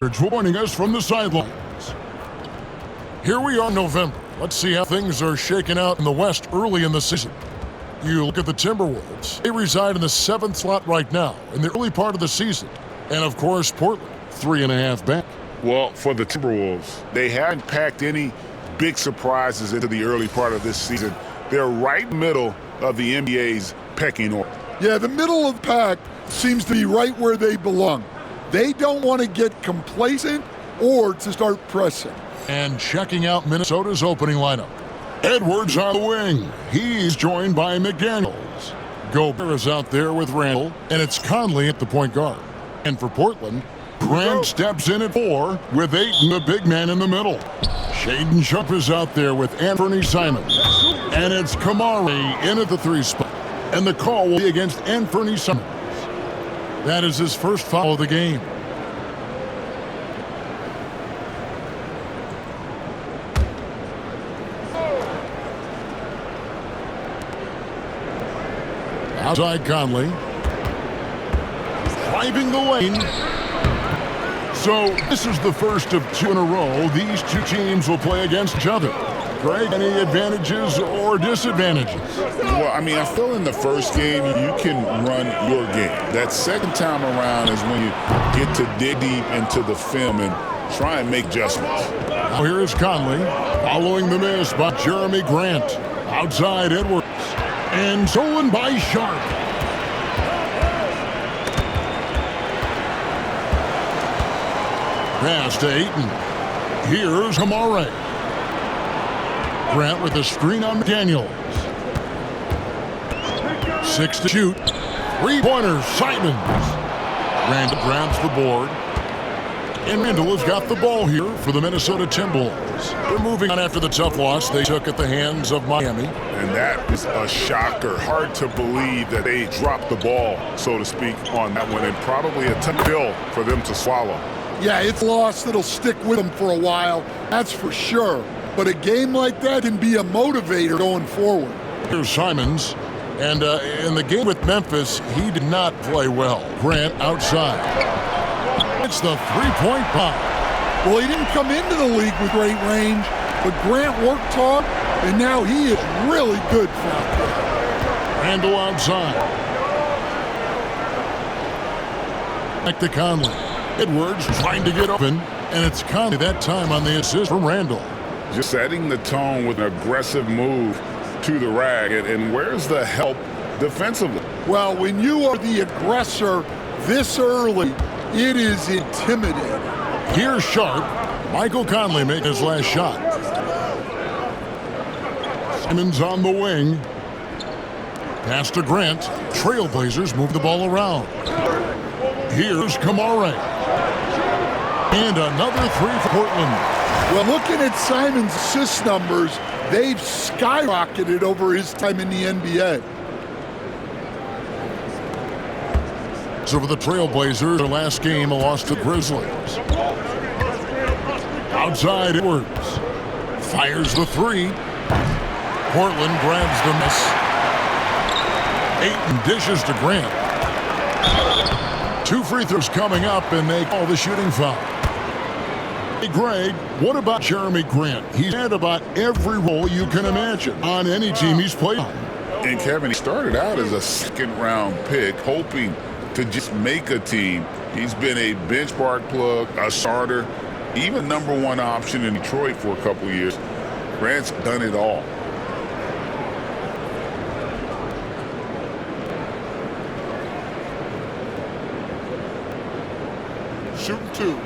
joining us from the sidelines. Here we are in November. Let's see how things are shaking out in the West early in the season. You look at the Timberwolves. They reside in the 7th slot right now in the early part of the season. And of course, Portland, 3.5 back. Well, for the Timberwolves, they haven't packed any big surprises into the early part of this season. They're right in the middle of the NBA's pecking order. Yeah, the middle of the pack seems to be right where they belong. They don't want to get complacent or to start pressing. And checking out Minnesota's opening lineup. Edwards on the wing. He's joined by McDaniels. Gobert is out there with Randall, and it's Conley at the point guard. And for Portland, Grant steps in at 4 with Ayton, the big man, in the middle. Shaedon Sharpe is out there with Anthony Simons. And it's Kamari in at the 3 spot. And the call will be against Anthony Simons. That is his first foul of the game. Outside Conley. Driving the lane. So this is the first of 2 in a row. These two teams will play against each other. Greg, any advantages or disadvantages? Well, I mean, I feel in the first game, you can run your game. That second time around is when you get to dig deep into the film and try and make adjustments. Now here is Conley, following the miss by Jeremy Grant. Outside Edwards, and stolen by Sharpe. Pass to Ayton. Here's Kamari. Grant with a screen on McDaniels. 6 to shoot. 3-pointer, Simons. Randall grabs the board. And Randall has got the ball here for the Minnesota Timberwolves. They're moving on after the tough loss they took at the hands of Miami. And that was a shocker. Hard to believe that they dropped the ball, so to speak, on that one. And probably a tough pill for them to swallow. Yeah, it's a loss that'll stick with them for a while, that's for sure. But a game like that can be a motivator going forward. Here's Simons. And in the game with Memphis, he did not play well. Grant outside. It's the 3-point pop. Well, he didn't come into the league with great range, but Grant worked hard, and now he is really good for out there. Randall outside. Back to Conley. Edwards trying to get open, and it's Conley that time on the assist from Randall. Just setting the tone with an aggressive move to the rag. And where's the help defensively? Well, when you are the aggressor this early, it is intimidating. Here's Sharpe. Michael Conley making his last shot. Simons on the wing. Pass to Grant. Trailblazers move the ball around. Here's Kamari. And another 3 for Portland. Well, looking at Simons' assist numbers, they've skyrocketed over his time in the NBA. So for the Trailblazers, their last game, a loss to the Grizzlies. Outside Edwards. Fires the 3. Portland grabs the miss. Ayton dishes to Grant. 2 free throws coming up, and they call the shooting foul. Hey, Greg, what about Jeremy Grant? He's had about every role you can imagine on any team he's played on. And Kevin, he started out as a second-round pick, hoping to just make a team. He's been a bench park plug, a starter, even #1 option in Detroit for a couple of years. Grant's done it all. Shooting 2.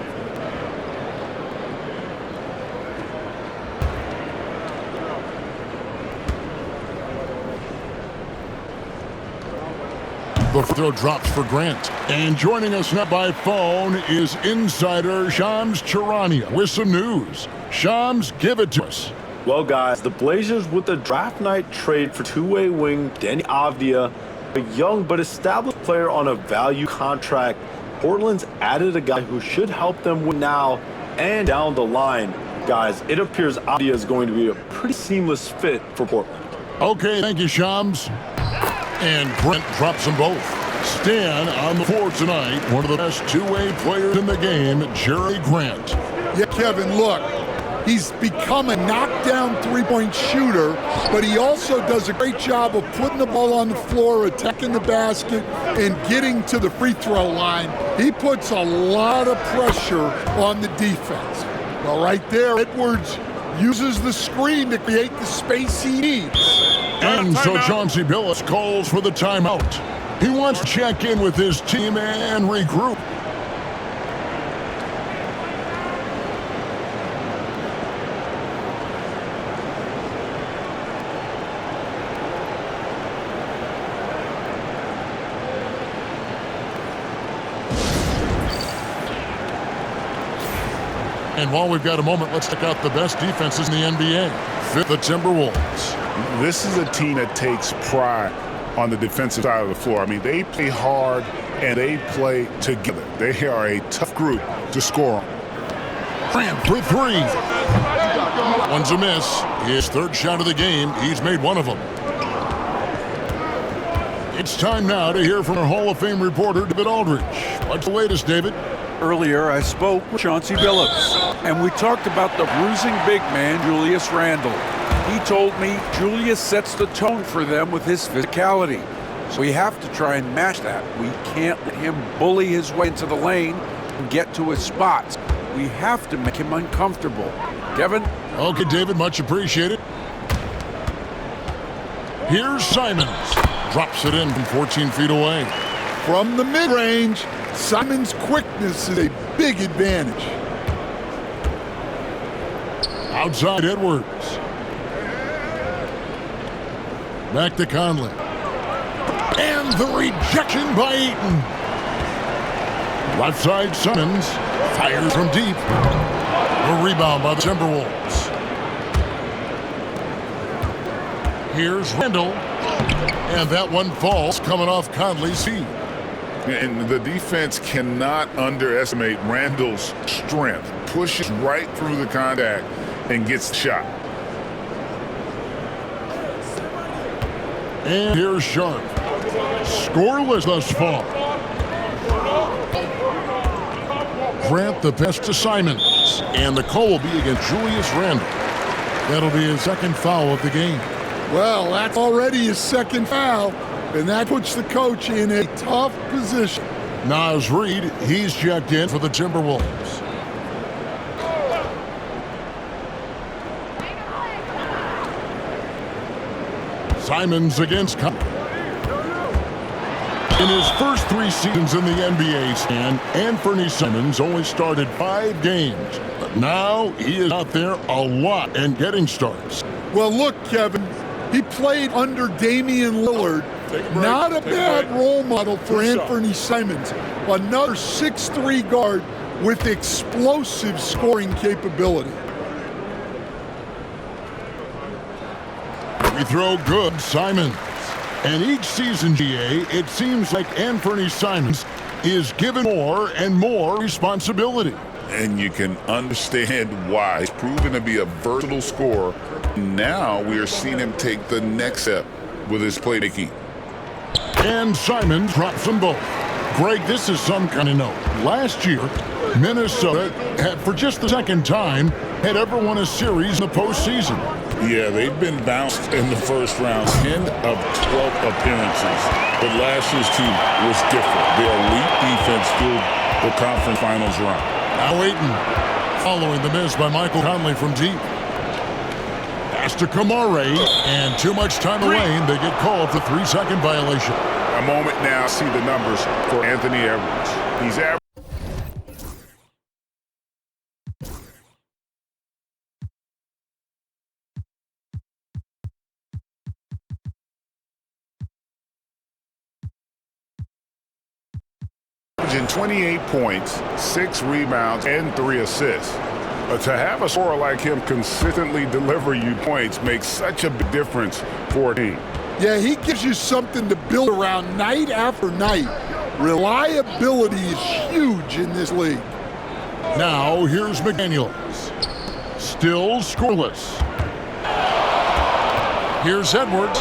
The throw drops for Grant. And joining us now by phone is insider Shams Charania with some news. Shams, give it to us. Well, guys, the Blazers with the draft night trade for two-way wing Deni Avdija, a young but established player on a value contract. Portland's added a guy who should help them win now and down the line. Guys, it appears Avdija is going to be a pretty seamless fit for Portland. Okay, thank you, Shams. And Grant drops them both. Stan on the floor tonight, one of the best two-way players in the game, Jerry Grant. Yeah, Kevin, look, he's become a knockdown three-point shooter, but he also does a great job of putting the ball on the floor, attacking the basket, and getting to the free throw line. He puts a lot of pressure on the defense. Well, right there, Edwards uses the screen to create the space he needs. And so Chauncey Billups calls for the timeout. He wants to check in with his team and regroup. And while we've got a moment, let's check out the best defenses in the NBA. Fifth, the Timberwolves. This is a team that takes pride on the defensive side of the floor. I mean, they play hard and they play together. They are a tough group to score on. Grant for three. One's a miss. His third shot of the game. He's made one of them. It's time now to hear from our Hall of Fame reporter, David Aldridge. What's the latest, David? Earlier, I spoke with Chauncey Billups, and we talked about the bruising big man, Julius Randle. He told me Julius sets the tone for them with his physicality. So we have to try and match that. We can't let him bully his way into the lane and get to his spots. We have to make him uncomfortable. Kevin? Okay, David, much appreciated. Here's Simons. Drops it in from 14 feet away. From the mid-range, Simons' quickness is a big advantage. Outside Edwards. Back to Conley. And the rejection by Ayton. Left side Simons. Fires from deep. A rebound by the Timberwolves. Here's Randle. And that one falls coming off Conley's feet. And the defense cannot underestimate Randle's strength. Pushes right through the contact and gets the shot. And here's Sharp. Scoreless thus far. Grant the pass to Simons. And the call will be against Julius Randle. That'll be his second foul of the game. Well, that's already his second foul, and that puts the coach in a tough position. Naz Reid, he's checked in for the Timberwolves. Simons against Conley. In his first 3 seasons in the NBA, Stan, Anthony Simons only started 5 games. But now he is out there a lot and getting starts. Well, look, Kevin, he played under Damian Lillard. Not a bad role model for Anthony Simons. Another 6'3" guard with explosive scoring capability. We throw good, Simons. And each season, GA, it seems like Anthony Simons is given more and more responsibility. And you can understand why. He's proven to be a versatile scorer. Now we are seeing him take the next step with his playmaking. And Simons drops them both. Greg, this is some kind of note. Last year, Minnesota had, for just the second time, had ever won a series in the postseason. Yeah, they've been bounced in the first round, 10 of 12 appearances. But last year's team was different. Their elite defense fueled the conference finals run. Now Ayton, following the miss by Michael Conley from deep. Pass to 𝗵𝗫, and too much time away, and they get called for 3-second violation. A moment now, see the numbers for Anthony Edwards. He's averaging. Averaging 28 points, 6 rebounds, and 3 assists. To have a scorer like him consistently deliver you points makes such a big difference for a team. Yeah, he gives you something to build around night after night. Reliability is huge in this league. Now here's McDaniels. Still scoreless. Here's Edwards.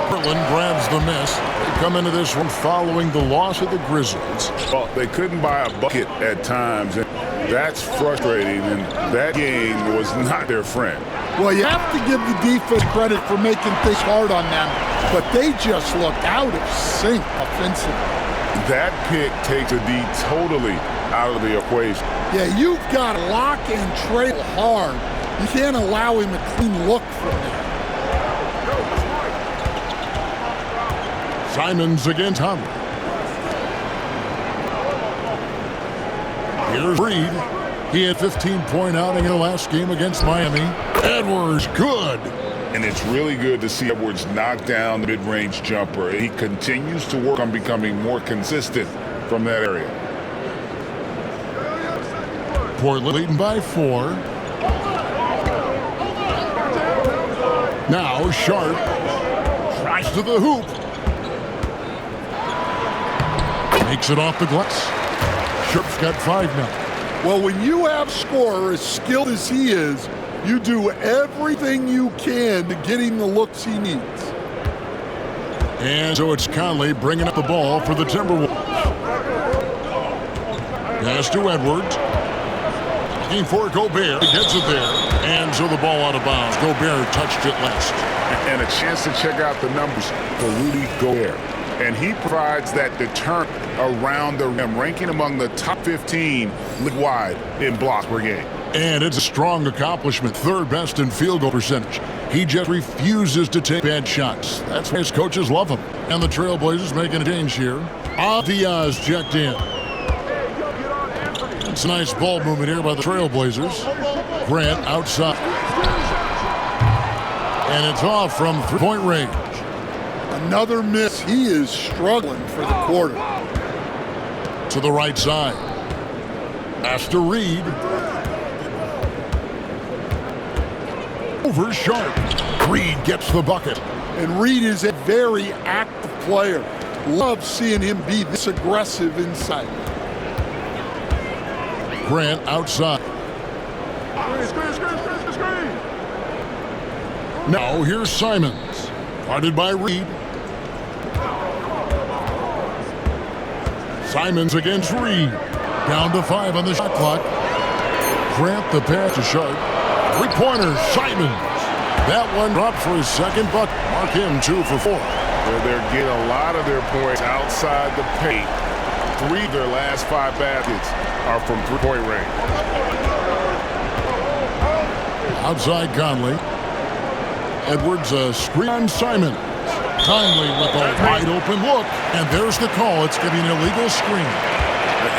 Portland grabs the miss. They come into this one following the loss of the Grizzlies. Well, they couldn't buy a bucket at times, and that's frustrating, and that game was not their friend. Well, you have to give the defense credit for making things hard on them, but they just looked out of sync offensively. That pick takes a D totally out of the equation. Yeah, you've got to lock and trail hard. You can't allow him a clean look from there. Simons against Conley. Here's Reed. He had 15-point outing in the last game against Miami. Edwards, good. And it's really good to see Edwards knock down the mid-range jumper. He continues to work on becoming more consistent from that area. Portland leading by 4. Now Sharp tries to the hoop. Makes it off the glass. Sharp's got 5 now. Well, when you have a scorer as skilled as he is, you do everything you can to get him the looks he needs. And so it's Conley bringing up the ball for the Timberwolves. Pass to Edwards. Looking for Gobert. He gets it there. And so the ball out of bounds. Gobert touched it last. And a chance to check out the numbers for Rudy Gobert. And he provides that deterrent around the rim, ranking among the top 15 league-wide in blocks per game. And it's a strong accomplishment, 3rd best in field goal percentage. He just refuses to take bad shots. That's why his coaches love him. And the Trailblazers making a change here. Diaz checked in. It's a nice ball movement here by the Trailblazers. Grant outside. And it's off from 3-point range. Another miss. He is struggling for the quarter. To the right side. Pass to Reed. Over Sharp. Reed gets the bucket. And Reed is a very active player. Love seeing him be this aggressive inside. Grant outside. Now here's Simons. Guarded by Reed. Simons against Reed. Down to 5 on the shot clock. Grant the pass to Sharp. 3-pointer, Simons. That one dropped for his 2nd bucket. Mark him 2 for 4. They're getting a lot of their points outside the paint. 3 of their last 5 baskets are from 3-point range. Outside Conley. Edwards a screen on Simons. Conley with a wide open look. And there's the call. It's going to be an illegal screen.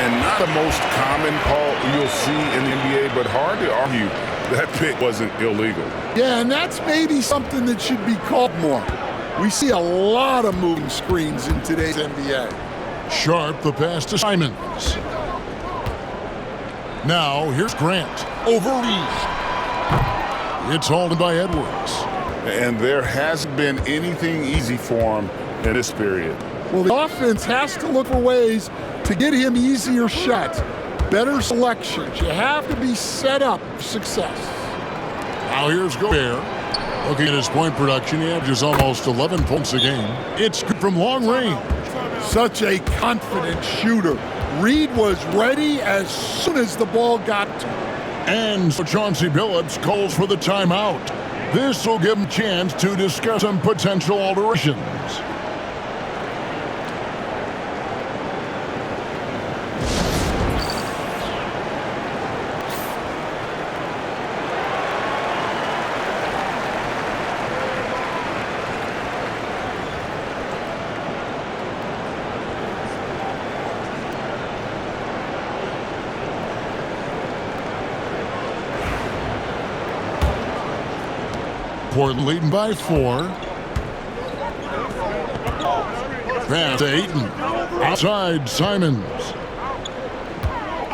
And not the most common call you'll see in the NBA, but hard to argue that pick wasn't illegal. Yeah, and that's maybe something that should be called more. We see a lot of moving screens in today's NBA. Sharp the pass to Simons. Now here's Grant. Over Reed. It's hauled in by Edwards. And there hasn't been anything easy for him in this period. Well, the offense has to look for ways to get him easier shots, better selections. You have to be set up for success. Now here's Gobert. Looking at his point production, he averages almost 11 points a game. It's good from long range. Such a confident shooter. Reed was ready as soon as the ball got to him. And so Chauncey Billups calls for the timeout. This will give him a chance to discuss some potential alterations. Portland leading by 4. Pass to Ayton. Outside Simons.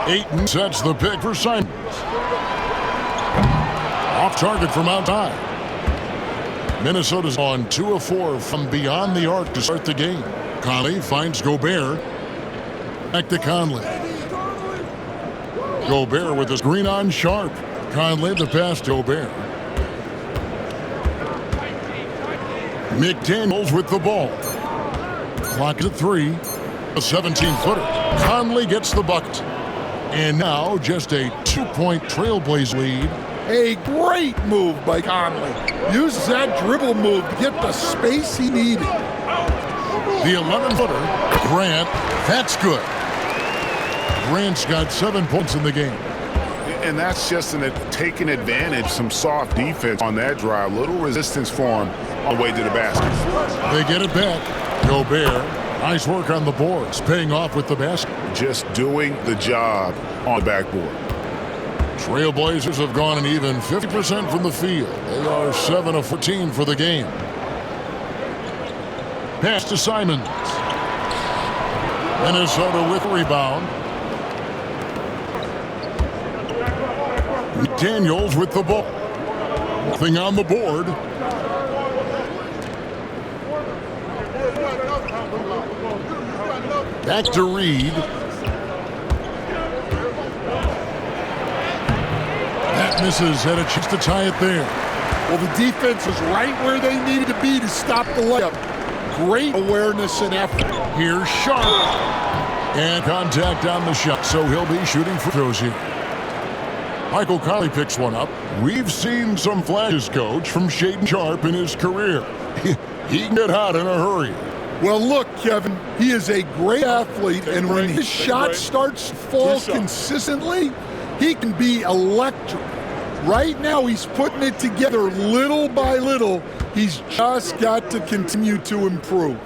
Ayton sets the pick for Simons. Off target from outside. Minnesota's on 2 of 4 from beyond the arc to start the game. Conley finds Gobert. Back to Conley. Gobert with the screen on Sharp. Conley the pass to Gobert. McDaniels with the ball. Clock is at 3. A 17-footer. Conley gets the bucket. And now just a 2-point Trailblazer lead. A great move by Conley. Uses that dribble move to get the space he needed. The 11-footer, Grant, that's good. Grant's got 7 points in the game. And that's just taking advantage, some soft defense on that drive. Little resistance for him on the way to the basket. They get it back. Gobert, nice work on the boards, paying off with the basket. Just doing the job on the backboard. Trailblazers have gone an even 50% from the field. They are 7 of 14 for the game. Pass to Simons. Minnesota with the rebound. Daniels with the ball. Nothing on the board. Back to Reed. That misses. Had a chance to tie it there. Well, the defense was right where they needed to be to stop the layup. Great awareness and effort. Here's Sharp. And contact on the shot, so he'll be shooting free throws here. Michael Conley picks one up. We've seen some flashes, Coach, from Shaedon Sharpe in his career. He can get hot in a hurry. Well, look, Kevin, he is a great athlete, and when his shot starts to fall consistently, he can be electric. Right now, he's putting it together little by little. He's just got to continue to improve.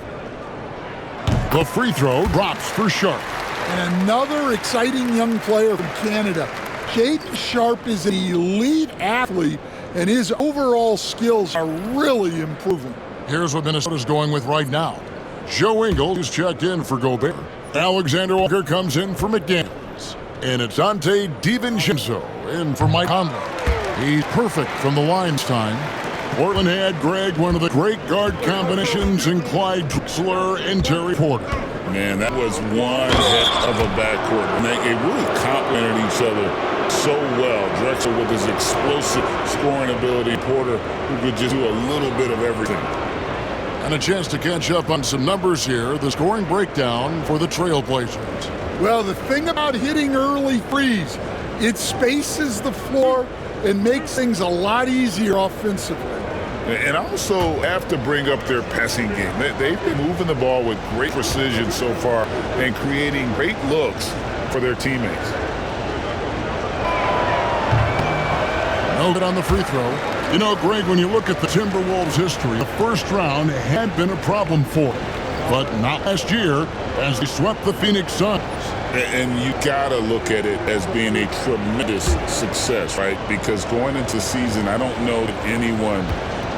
The free throw drops for Sharpe. And another exciting young player from Canada. Shaedon Sharpe is an elite athlete, and his overall skills are really improving. Here's what Minnesota's going with right now. Joe Ingles is checked in for Gobert. Alexander Walker comes in for McDaniels. And it's Donte DiVincenzo in for Mike Conley. He's perfect from the line this time. Portland had, Greg, one of the great guard combinations in Clyde Drexler and Terry Porter. Man, that was one heck of a backcourt. And they really complemented each other so well. Drexler with his explosive scoring ability, Porter who could just do a little bit of everything. And a chance to catch up on some numbers here. The scoring breakdown for the Trailblazers. Well, the thing about hitting early threes, it spaces the floor and makes things a lot easier offensively. And also have to bring up their passing game. They've been moving the ball with great precision so far and creating great looks for their teammates. No good on the free throw. You know, Greg, when you look at the Timberwolves' history, the first round had been a problem for them. But not last year, as they swept the Phoenix Suns. And you gotta look at it as being a tremendous success, right? Because going into the season, I don't know that anyone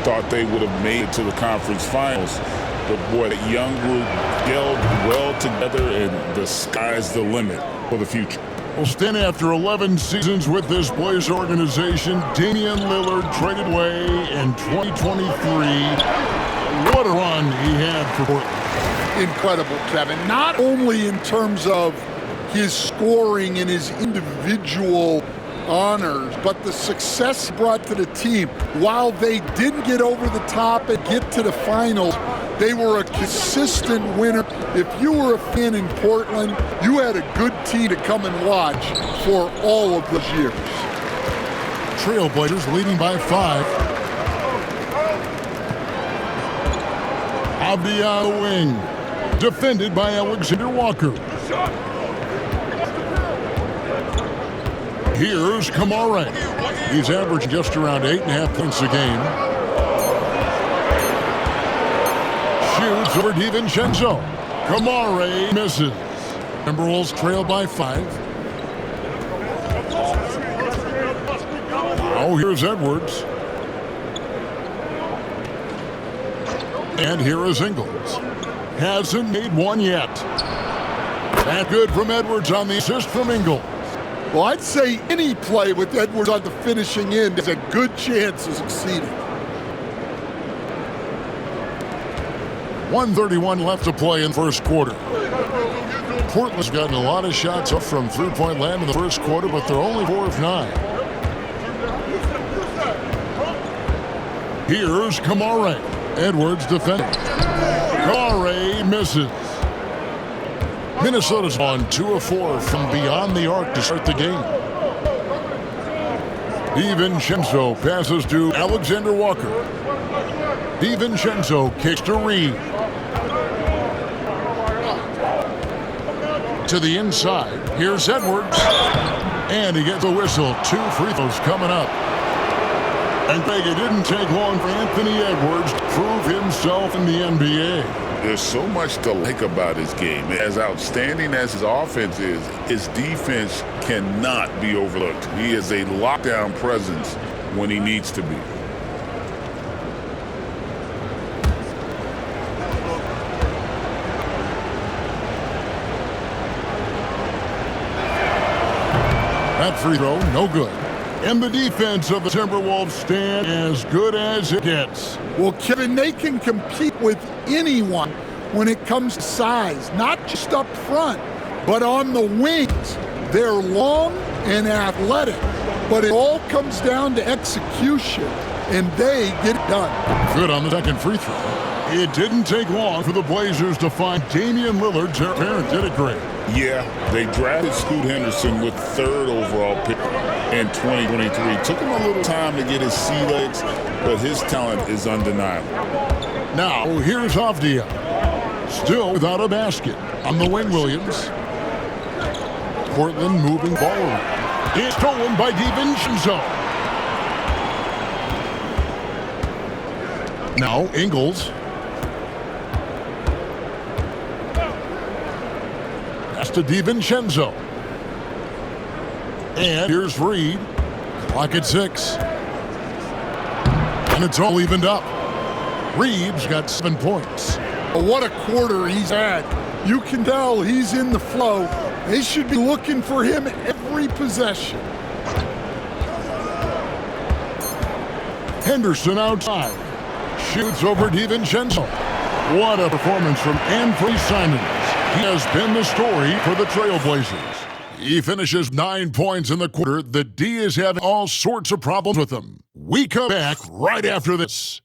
thought they would have made it to the conference finals. But boy, that young group gelled well together, and the sky's the limit for the future. Well, Stan, after 11 seasons with this Blazer organization, Damian Lillard traded away in 2023. What a run he had for Portland. Incredible, Kevin. Not only in terms of his scoring and his individual honors, but the success he brought to the team. While they didn't get over the top and get to the finals, they were a consistent winner. If you were a fan in Portland, you had a good team to come and watch for all of those years. Trailblazers leading by 5. Avdija on the wing, defended by Alexander Walker. Here's 𝗵𝗁. He's averaging just around 8.5 points a game. Shoots over DiVincenzo. 𝗵𝗁 misses. Timberwolves trail by 5. Now here's Edwards. And here is Ingles. Hasn't made one yet. That good from Edwards on the assist from Ingles. Well, I'd say any play with Edwards on the finishing end is a good chance of succeeding. 1:31 left to play in first quarter. Portland's gotten a lot of shots up from three-point land in the first quarter, but they're only 4 of 9. Here's 𝗵𝗁. Edwards defending. 𝙭 misses. Minnesota's on 2 of 4 from beyond the arc to start the game. 𝗵𝘆𝗪𝗀 passes to Alexander Walker. 𝗵𝘆𝗪𝗀 kicks to Reed. To the inside. Here's Edwards. And he gets a whistle. 2 free throws coming up. And Greg, it didn't take long for Anthony Edwards to prove himself in the NBA. There's so much to like about his game. As outstanding as his offense is, his defense cannot be overlooked. He is a lockdown presence when he needs to be. That free throw, no good. And the defense of the Timberwolves stand as good as it gets. Well, Kevin, they can compete with anyone when it comes to size, not just up front, but on the wings. They're long and athletic, but it all comes down to execution, and they get it done. Good on the second free throw. It didn't take long for the Blazers to find Damian Lillard. Their parent did it great. Yeah, they drafted Scoot Henderson with 3rd overall pick in 2023. Took him a little time to get his sea legs, but his talent is undeniable. Now, here's 𝗏𝗪𝗓. Still without a basket. On the wing, Williams. Portland moving ball around. It's stolen by 𝗵𝘆𝗪𝗀. Now, Ingles. That's to 𝗵𝘆𝗪𝗀. And here's Reed. Clock at 6. And it's all evened up. Reed's got 7 points. What a quarter he's had. You can tell he's in the flow. They should be looking for him every possession. Henderson outside. Shoots over 𝗵𝘆𝗪𝗀. What a performance from Anthony Simons. He has been the story for the Trailblazers. He finishes 9 points in the quarter. The D is having all sorts of problems with him. We come back right after this.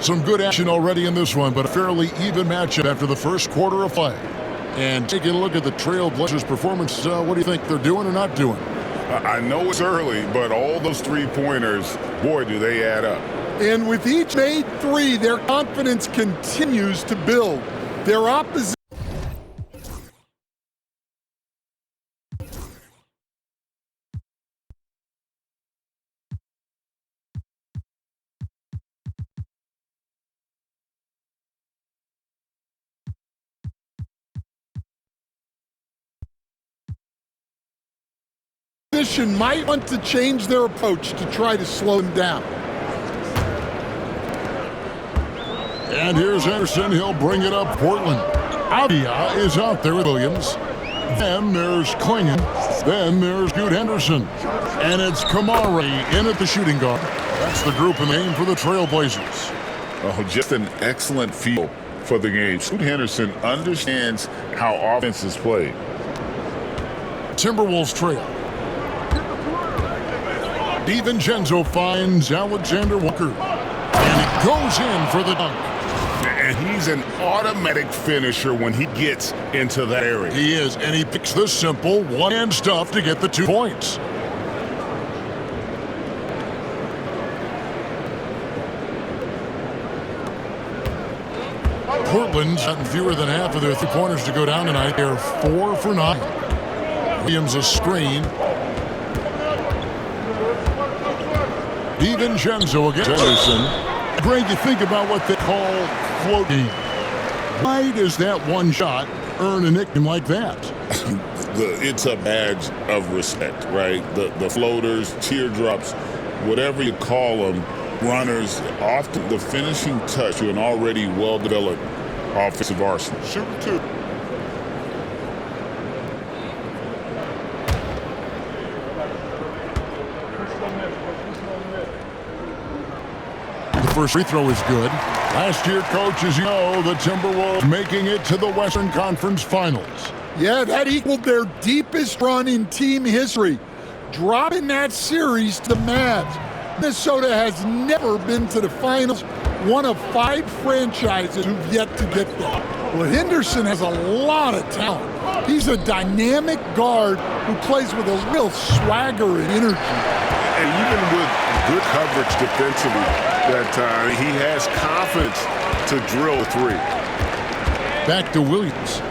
Some good action already in this one, but a fairly even matchup after the first quarter of play. And taking a look at the Trailblazers' performance, what do you think they're doing or not doing? I know it's early, but all those 3-pointers, boy, do they add up. And with each made 3, their confidence continues to build. Their opposition might want to change their approach to try to slow them down. And here's Henderson. He'll bring it up. Portland. 𝗏𝗪𝗓 is out there with Williams. Then there's 𝗏𝗪𝗓. Then there's Scoot Henderson. And it's 𝗃𝗏 in at the shooting guard. That's the group in the game for the Trailblazers. Oh, just an excellent feel for the game. Scoot Henderson understands how offense is played. Timberwolves trail. 𝗵𝘆𝗪𝗀 finds Alexander Walker. And he goes in for the dunk. And he's an automatic finisher when he gets into that area. He is, and he picks the simple one-hand stuff to get the 2 points. Portland's gotten fewer than half of their 3-pointers to go down tonight. They're 4 for 9. Williams a screen. 𝗵𝘆𝗪𝗀 against Henderson. Greg, you think about what they call floating. Why does that one shot earn a nickname like that? It's a badge of respect, right? The floaters, teardrops, whatever you call them, runners, often the finishing touch to an already well-developed offensive arsenal. Shooting 2. The first free throw is good. Last year, coach, as you know, the Timberwolves making it to the Western Conference Finals. Yeah, that equaled their deepest run in team history, dropping that series to the Mavs. Minnesota has never been to the finals, one of 5 franchises who've yet to get there. Well, Henderson has a lot of talent. He's a dynamic guard who plays with a real swagger and energy. And even with good coverage defensively that time, he has confidence to drill a 3. Back to Williams.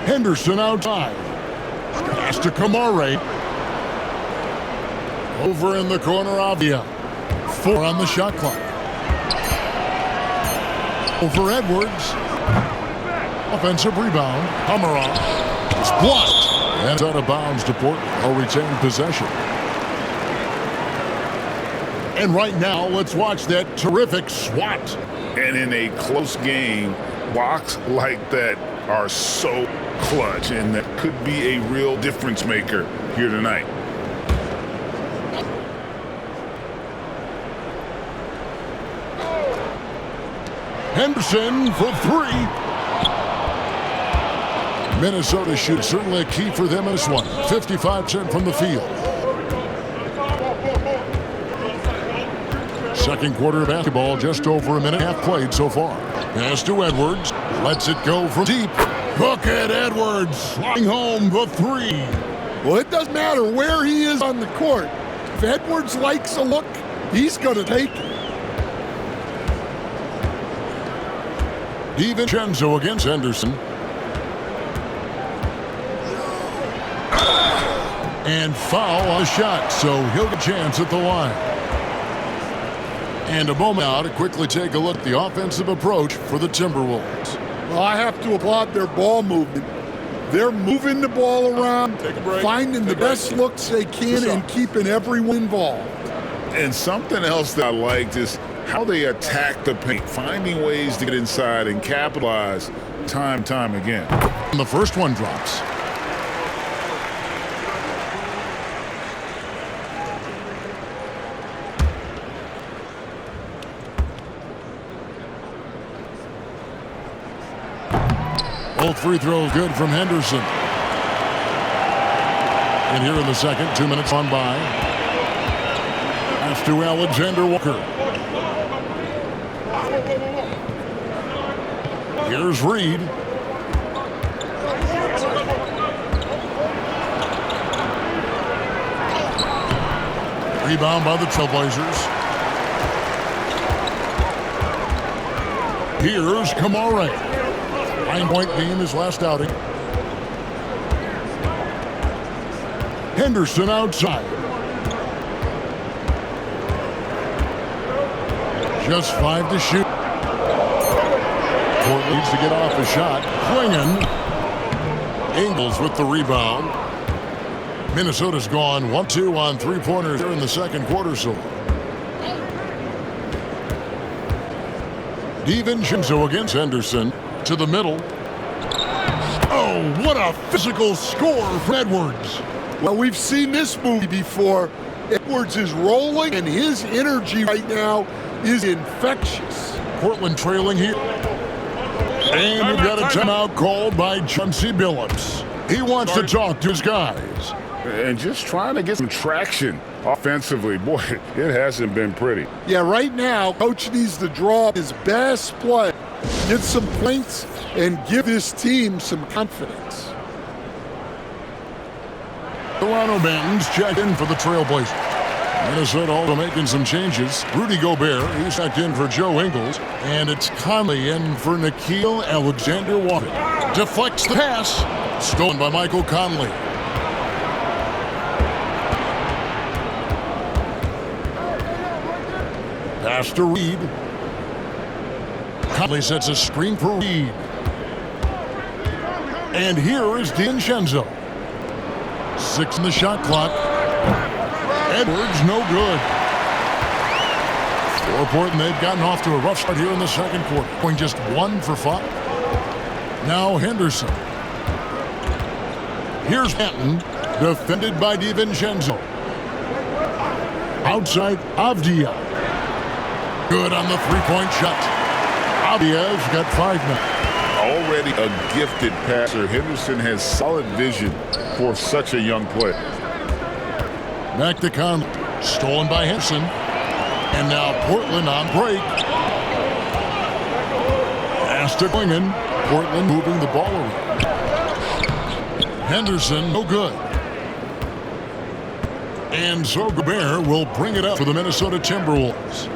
Henderson outside. Pass to 𝗃𝙗. Over in the corner, 𝗵𝘃. 4 on the shot clock. Over Edwards. Offensive rebound. Hamarov. It's blocked. And out of bounds to Portland. They'll retain possession. And right now, let's watch that terrific swat. And in a close game, blocks like that are so clutch, and that could be a real difference maker here tonight. Henderson for 3. Minnesota shoots, certainly a key for them in this one. 55% from the field. Second quarter of basketball, just over a minute and a half played so far. Pass to Edwards, lets it go from deep. Bucket Edwards sliding home the 3. Well, it doesn't matter where he is on the court. If Edwards likes a look, he's going to take it. DiVincenzo against Henderson. And foul on a shot, so he'll get a chance at the line. And a moment now to quickly take a look at the offensive approach for the Timberwolves. Well, I have to applaud their ball movement. They're moving the ball around, finding the best looks they can, and keeping everyone involved. And something else that I liked is how they attack the paint, finding ways to get inside and capitalize time again. And the first one drops. Both free throws good from Henderson. And here in the second, 2 minutes on by. Pass to Alexander Walker. Here's Reed. Rebound by the Trailblazers. Here's 𝗃𝙗. 9-point game his last outing. Henderson outside. Just 5 to shoot. Portland needs to get off a shot. Swinging. Ingles with the rebound. Minnesota's gone 1-2 on 3-pointers here in the second quarter. So DiVincenzo against Henderson. To the middle. Oh, what a physical score from Edwards. Well, we've seen this movie before. Edwards is rolling, and his energy right now is infectious. Portland trailing here. And we've got a timeout called by Chauncey Billups. He wants to talk to his guys. And just trying to get some traction offensively. Boy, it hasn't been pretty. Yeah, right now, coach needs to draw his best play, get some points, and give this team some confidence. Toronto Bantons check in for the Trailblazers. Minnesota also making some changes. Rudy Gobert, he's checked in for Joe Ingles. And it's Conley in for Nickeil Alexander-Walker. Deflects the pass. Stolen by Michael Conley. Pass to Reed. Conley sets a screen for Reed. And here is DiVincenzo. 6 on the shot clock. Edwards, no good. For Portland, they've gotten off to a rough start here in the second quarter. Going just 1 for 5. Now Henderson. Here's Hampton, defended by DiVincenzo. Outside, 𝗵𝘃. Good on the three-point shot. 𝗵𝘃's got 5 now. Already a gifted passer, Henderson has solid vision for such a young player. Back to Conley. Stolen by Henderson. And now Portland on break. Pass to Glinger. Portland moving the ball around. Henderson, no good. And so Gobert will bring it up for the Minnesota Timberwolves.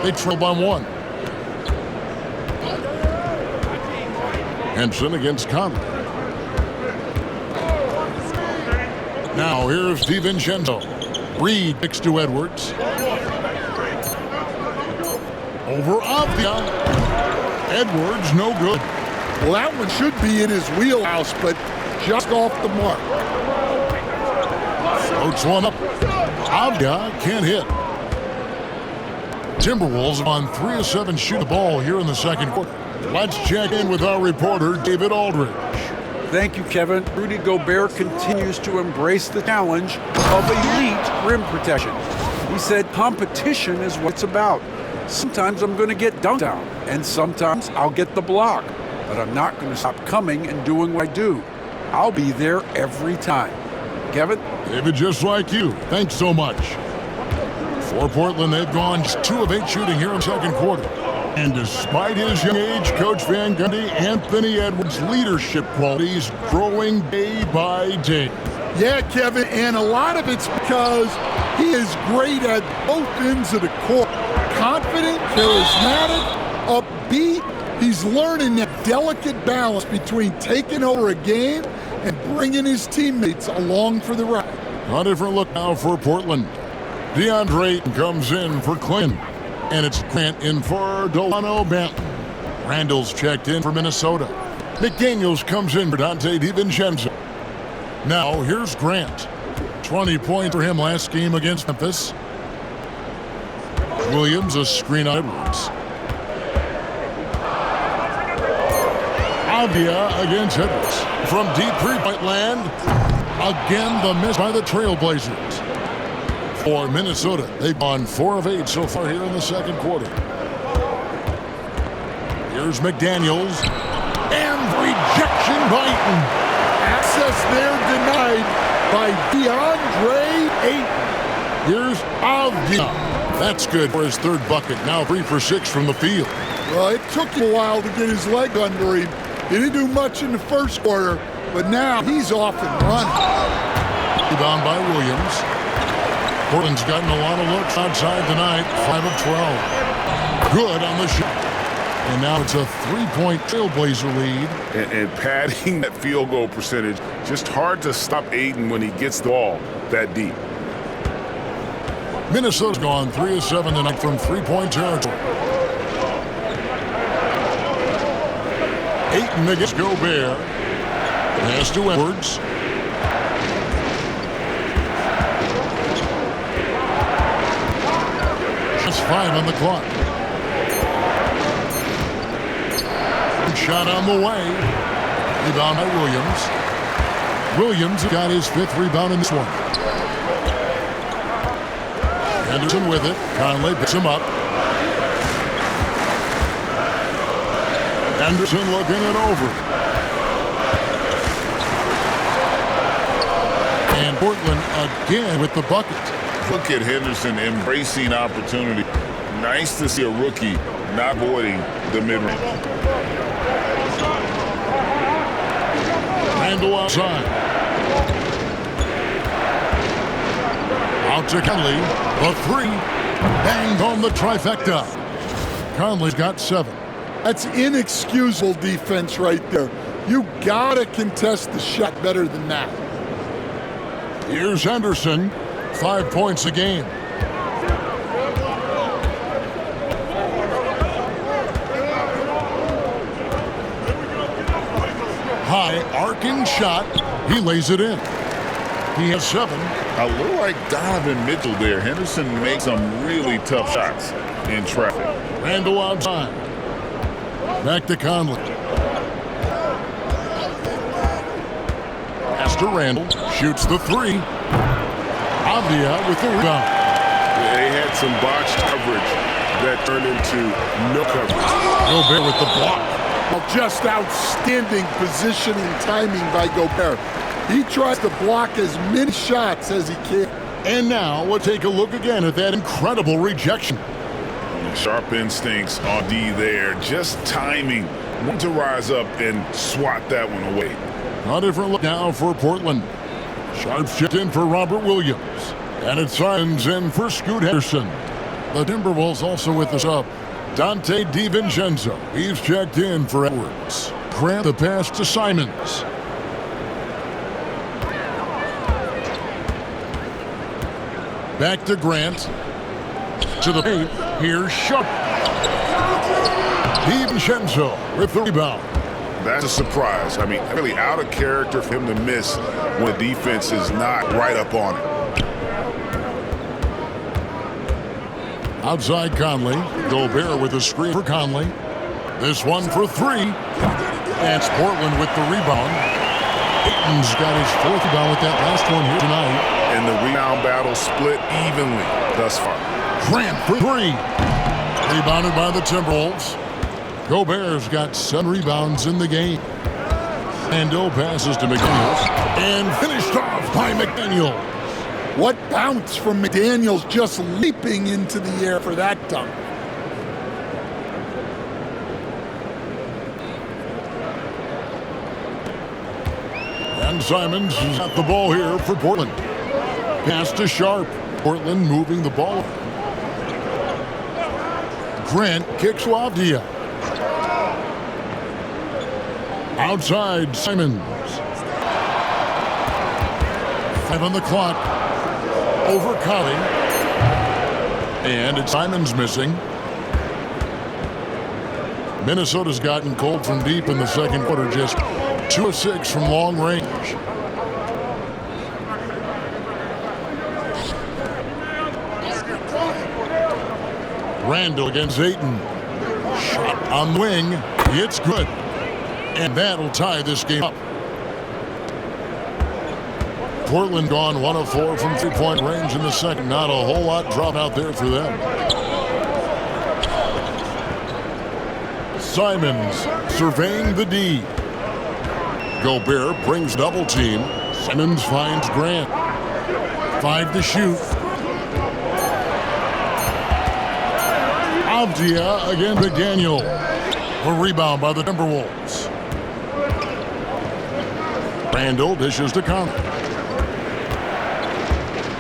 They trail by 1. Henderson against Conley. Now here's DiVincenzo. Reed kicks to Edwards. Over 𝗵𝘃. Edwards, no good. Well, that one should be in his wheelhouse, but just off the mark. Floats one up. 𝗵𝘃 can't hit. Timberwolves on 3 of 7 shoot the ball here in the second quarter. Let's check in with our reporter, David Aldridge. Thank you, Kevin. Rudy Gobert continues to embrace the challenge of elite rim protection. He said competition is what it's about. Sometimes I'm going to get dunked down, and sometimes I'll get the block. But I'm not going to stop coming and doing what I do. I'll be there every time. Kevin? David, just like you. Thanks so much. For Portland, they've gone 2 of 8 shooting here in the second quarter. And despite his young age, Coach Van Gundy, Anthony Edwards' leadership qualities growing day by day. Yeah, Kevin, and a lot of it's because he is great at both ends of the court. Confident, charismatic, upbeat. He's learning that delicate balance between taking over a game and bringing his teammates along for the ride. A different look now for Portland. DeAndre Ayton comes in for Clinton. And it's Grant in for Delano Banton. Randall's checked in for Minnesota. McDaniels comes in for Donte DiVincenzo. Now here's Grant. 20 points for him last game against Memphis. Williams a screen on Edwards. 𝗵𝘃 against Edwards. From deep three-point land. Again the miss by the Trailblazers. For Minnesota, they've gone 4 of 8 so far here in the second quarter. Here's McDaniels. And rejection by Ayton. Access there denied by DeAndre Ayton. Here's 𝗵𝘃. That's good for his 3rd bucket. Now 3 for 6 from the field. Well, it took him a while to get his leg under him. He didn't do much in the first quarter, but now he's off and running. Rebound by Williams. Portland's gotten a lot of looks outside tonight. 5 of 12. Good on the shot. And now it's a 3-point Trailblazer lead. And padding that field goal percentage, just hard to stop Ayton when he gets the ball that deep. Minnesota's gone 3 of 7 tonight from 3-point territory. Ayton against Gobert. Pass to Edwards. Just 5 on the clock. Shot on the way. Rebound by Williams. Williams got his 5th rebound in this one. Henderson with it. Conley picks him up. Henderson looking it over. And Portland again with the bucket. Look at Henderson embracing opportunity. Nice to see a rookie not avoiding the mid-range. Randall outside. Out to Conley. The 3. Banged on the trifecta. Conley's got 7. That's inexcusable defense right there. You gotta contest the shot better than that. Here's Henderson. 5 points a game. High arcing shot. He lays it in. He has 7. A little like Donovan Mitchell there. Henderson makes some really tough shots in traffic. Randall outside. Back to Conley. Pass to Randall. Shoots the 3. 𝗵𝘃 with the rebound. They had some botched coverage that turned into no coverage. Gobert with the block. Well, just outstanding positioning timing by Gobert. He tries to block as many shots as he can. And now we'll take a look again at that incredible rejection. Sharp instincts on D there, just timing when to rise up and swat that one away. A different look now for Portland. Sharp shift in for Robert Williams. And it's Simons in for Scoot Henderson. The Timberwolves also with the sub. Dante DiVincenzo. He's checked in for Edwards. Grant the pass to Simons. Back to Grant. To the paint. Here's Sharp. DiVincenzo with the rebound. That's a surprise. I mean, really out of character for him to miss when the defense is not right up on it. Outside Conley. Gobert with a screen for Conley. This one for three. And it's Portland with the rebound. Ayton's got his fourth rebound with that last one here tonight. And the rebound battle split evenly thus far. Grant for three. Rebounded by the Timberwolves. Gobert's got 7 rebounds in the game. Ando passes to McDaniels. And finished off by McDaniels. What bounce from McDaniels, just leaping into the air for that dunk. And Simons has got the ball here for Portland. Pass to Sharp. Portland moving the ball. Grant kicks Avdia. Outside Simons. 5 on the clock. Over Colley. And it's Simons missing. Minnesota's gotten cold from deep in the second quarter. Just 2 of 6 from long range. Randall against Ayton. Shot on the wing. It's good. And that'll tie this game up. Portland gone 1 of 4 from three-point range in the second. Not a whole lot drop out there for them. Simons surveying the D. Gobert brings double team. Simons finds Grant. 5 to shoot. Avdia against McDaniel. A rebound by the Timberwolves. Randall dishes to Conley.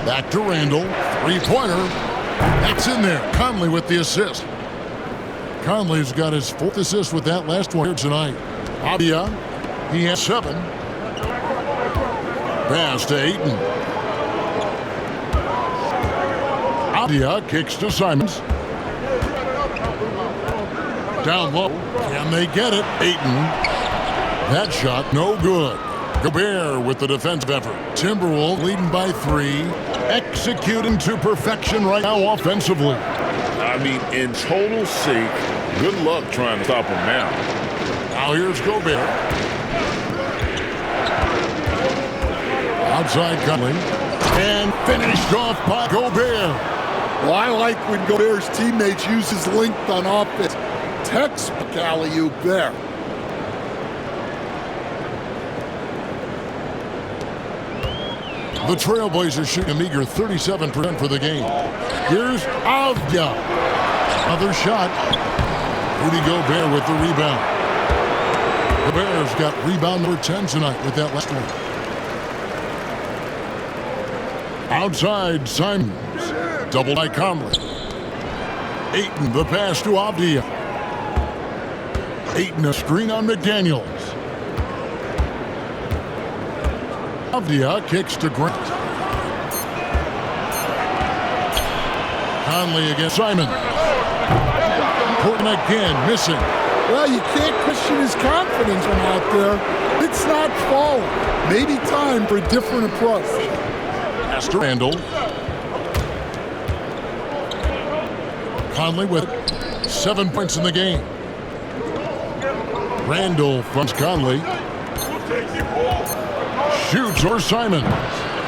Back to Randall. Three-pointer. That's in there. Conley with the assist. Conley's got his 4th assist with that last one here tonight. Avdia, he has 7. Pass to Ayton. Avdia kicks to Simons. Down low. Can they get it? Ayton. That shot no good. Gobert with the defensive effort. Timberwolves leading by 3. Executing to perfection right now offensively. I mean, in total sync. Good luck trying to stop him now. Now here's Gobert. Outside Conley. And finished off by Gobert. Well, I like when Gobert's teammates use his length on offense. Textbook alley-oop there. The Trailblazers shooting a meager 37% for the game. Here's Avdia. Another shot. Rudy Gobert with the rebound. Gobert's got rebound number 10 tonight with that last one. Outside Simons. Double by Conley. Ayton the pass to Avdia. Ayton a screen on McDaniels. Avdia kicks to Grant. Conley against Simons. Portland again missing. Well, you can't question his confidence from out there. It's not falling. Maybe time for a different approach. Pass to Randall. Conley with 7 points in the game. Randall fronts Conley. Shoots over Simons.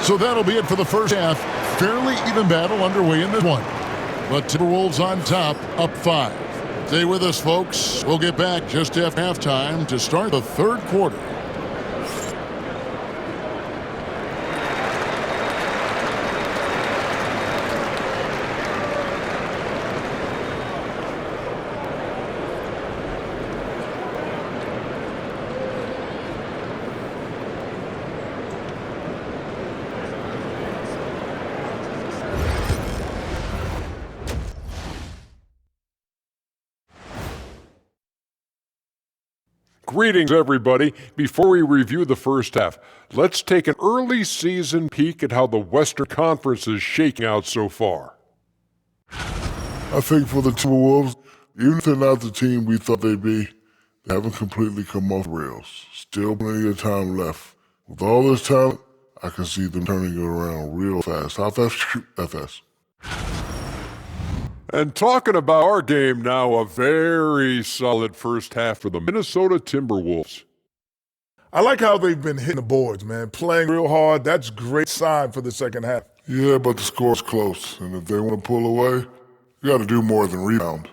So that'll be it for the first half. Fairly even battle underway in this one. but Timberwolves on top, up 5. Stay with us, folks. We'll get back just after halftime to start the third quarter. Greetings, everybody. Before we review the first half, let's take an early season peek at how the Western Conference is shaking out so far. I think for the Timberwolves, even if they're not the team we thought they'd be, they haven't completely come off the rails. Still plenty of time left. With all this talent, I can see them turning it around real fast. How fast? That fast. And talking about our game now, a very solid first half for the Minnesota Timberwolves. I like how they've been hitting the boards, man. Playing real hard. That's a great sign for the second half. Yeah, but the score's close. And if they want to pull away, you got to do more than rebound.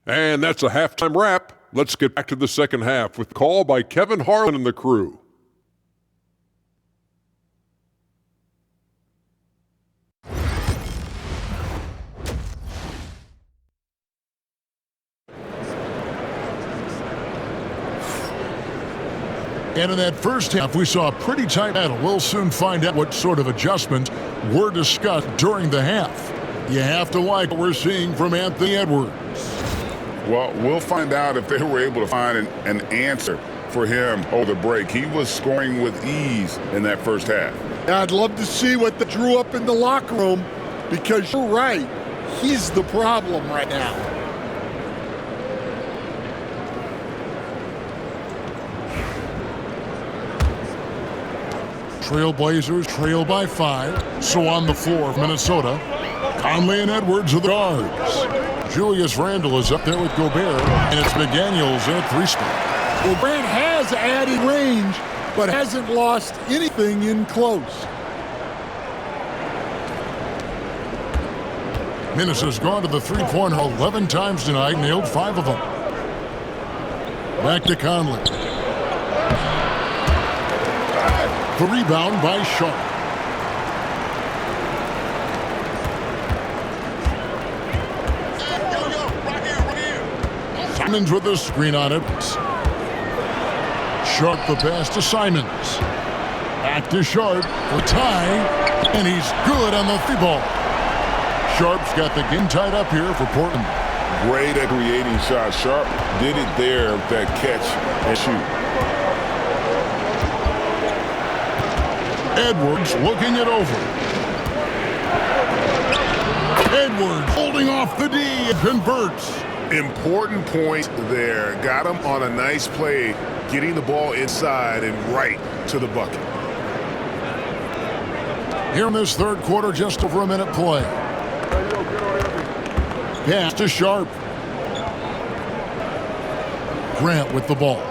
And that's a halftime wrap. Let's get back to the second half with a call by Kevin Harlan and the crew. And in that first half, we saw a pretty tight battle. We'll soon find out what sort of adjustments were discussed during the half. You have to like what we're seeing from Anthony Edwards. Well, we'll find out if they were able to find an answer for him over the break. He was scoring with ease in that first half. I'd love to see what they drew up in the locker room, because you're right. He's the problem right now. Trailblazers trail by 5. So on the floor of Minnesota, Conley and Edwards are the guards. Julius Randle is up there with Gobert, and it's McDaniels in at 3 spot. Well, Grant has added range, but hasn't lost anything in close. Minnesota's gone to the three-pointer 11 times tonight, nailed 5 of them. Back to Conley. The rebound by Sharp. Simons with the screen on it. Sharp the pass to Simons. Back to Sharp for tie, and he's good on the 3-ball. Sharp's got the game tied up here for Portland. Great at creating shots. Sharp did it there with that catch and shoot. Edwards looking it over. Edwards holding off the D and converts. Important point there. Got him on a nice play, getting the ball inside and right to the bucket. Here in this third quarter, just over a minute play. Pass to Sharp. Grant with the ball.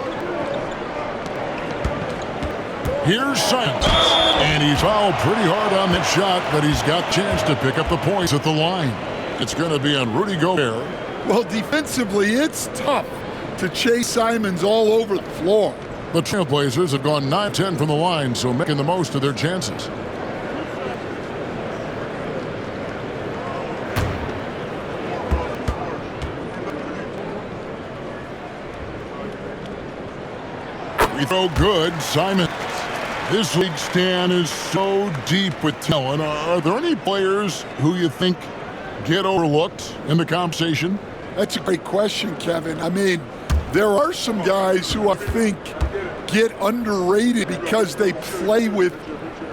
Here's Simons. And he's fouled pretty hard on that shot, but he's got a chance to pick up the points at the line. It's going to be on Rudy Gobert. Well, defensively, it's tough to chase Simons all over the floor. The Trailblazers have gone 9-10 from the line, so making the most of their chances. Free throw good, Simons. This league stand is so deep with talent. Are there any players who you think get overlooked in the conversation? That's a great question, Kevin. I mean, there are some guys who I think get underrated because they play with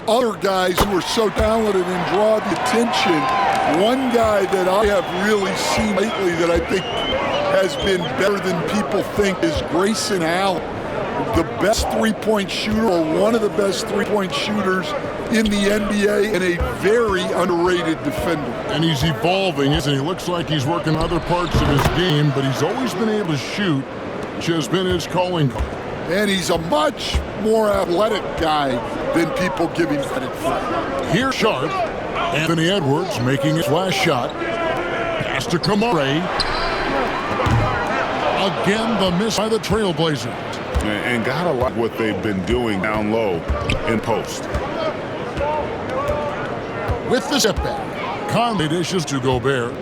other guys who are so talented and draw the attention. One guy that I have really seen lately that I think has been better than people think is Grayson Allen. The best three-point shooter, or one of the best three-point shooters in the NBA, and a very underrated defender. And he's evolving, isn't he? Looks like he's working other parts of his game, but he's always been able to shoot, which has been his calling card. And he's a much more athletic guy than people give him credit for. Here's Sharp. Anthony Edwards making his last shot. Pass to 𝗃𝗦. Again, the miss by the Trailblazers. And gotta like what they've been doing down low in post. With the step back, Conley dishes to Gobert.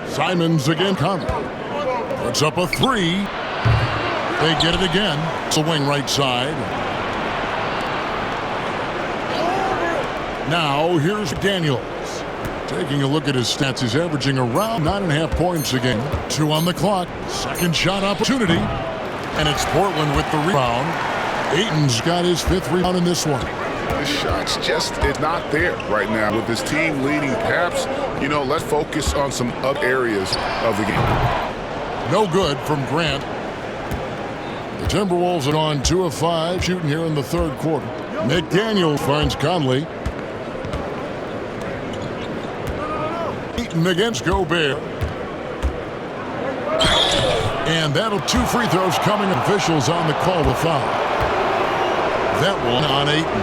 Simons again, Conley. Puts up a three. They get it again. It's a wing right side. Now here's Daniels. Taking a look at his stats, he's averaging around 9.5 points a game. 2 on the clock. Second shot opportunity. And it's Portland with the rebound. Ayton's got his 5th rebound in this one. The shot's just not there right now. With this team leading, perhaps, let's focus on some other areas of the game. No good from Grant. The Timberwolves are on 2 of 5 shooting here in the 3rd quarter. McDaniel finds Conley. Ayton against Gobert. And that'll 2 free throws coming. Officials on the call to foul. That one on Ayton.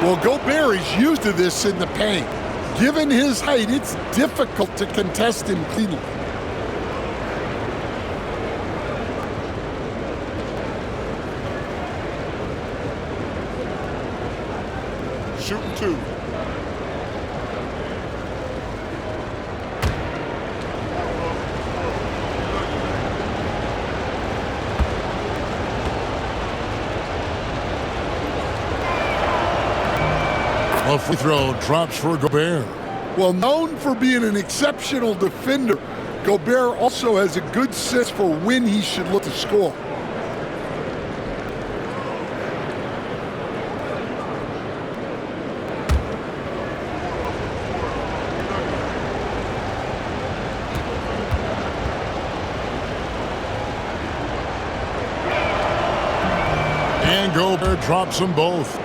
Well, Gobert is used to this in the paint. Given his height, it's difficult to contest him cleanly. Shooting 2. A free throw drops for Gobert. Well, known for being an exceptional defender, Gobert also has a good sense for when he should look to score. And Gobert drops them both.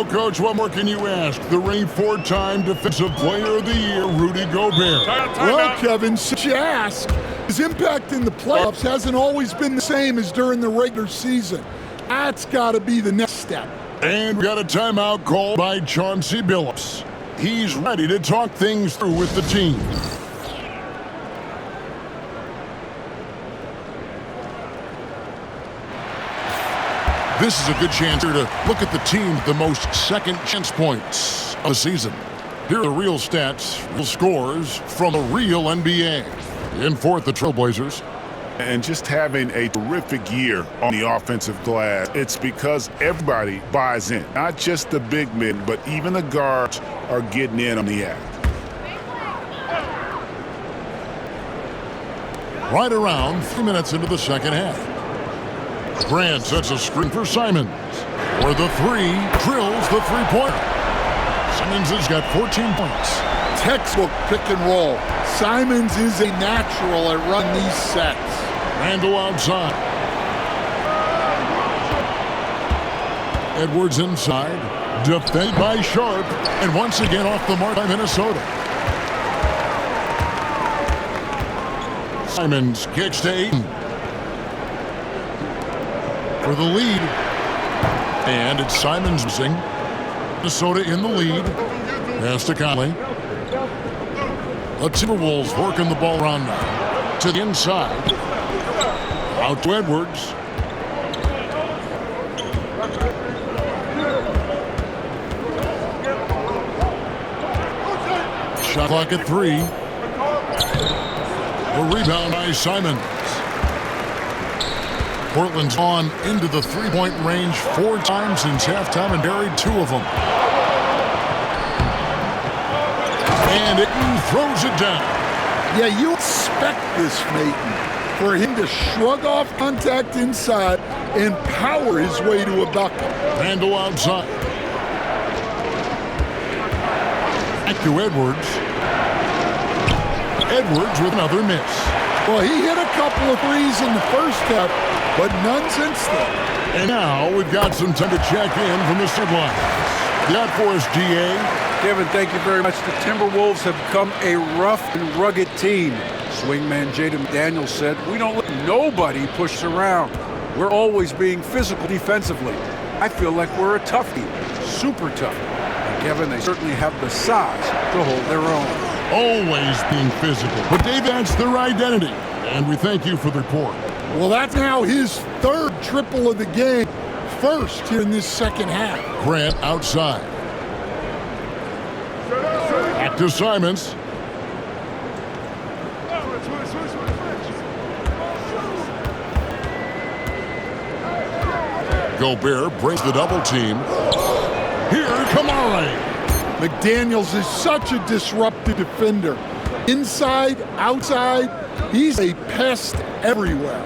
Coach, what more can you ask? The reigning 4-time Defensive Player of the Year, Rudy Gobert. Well, Kevin, since you ask, his impact in the playoffs hasn't always been the same as during the regular season. That's got to be the next step. And we got a timeout called by Chauncey Billups. He's ready to talk things through with the team. This is a good chance here to look at the team with the most second chance points of the season. Here are the real stats, real scores from the real NBA. In 4th, the Trailblazers. And just having a terrific year on the offensive glass, it's because everybody buys in. Not just the big men, but even the guards are getting in on the act. Right around 3 minutes into the second half. Grant sets a screen for Simons. For the 3, drills the 3-pointer. Simons has got 14 points. Textbook pick and roll. Simons is a natural at running these sets. Randall outside. Edwards inside. Defended by Sharp. And once again off the mark by Minnesota. Simons kicks to Ayton. For the lead. And it's Simons missing. Minnesota in the lead. Pass to Conley. The Timberwolves working the ball around now. To the inside. Out to Edwards. Shot clock at 3. A rebound by Simons. Portland's on into the 3-point range 4 times since halftime and buried 2 of them. And Ayton throws it down. Yeah, you expect this, Ayton, for him to shrug off contact inside and power his way to a bucket. Randall outside. Back to Edwards. Edwards with another miss. Well, he hit a couple of threes in the first half, but none since then. And now we've got some time to check in from the sidelines. Got for us, GA. Kevin, thank you very much. The Timberwolves have become a rough and rugged team. Swingman Jaden McDaniels said, "We don't let nobody push us around." We're always being physical defensively. I feel like we're a tough team, super tough. And Kevin, they certainly have the size to hold their own. Always being physical. But Dave, that's their identity. And we thank you for the report. Well, that's now his third triple of the game. First here in this second half. Grant outside. Back to Simons. Gobert breaks the double team. Here, 𝘃𝙗. McDaniels is such a disruptive defender. Inside, outside, he's a pest everywhere.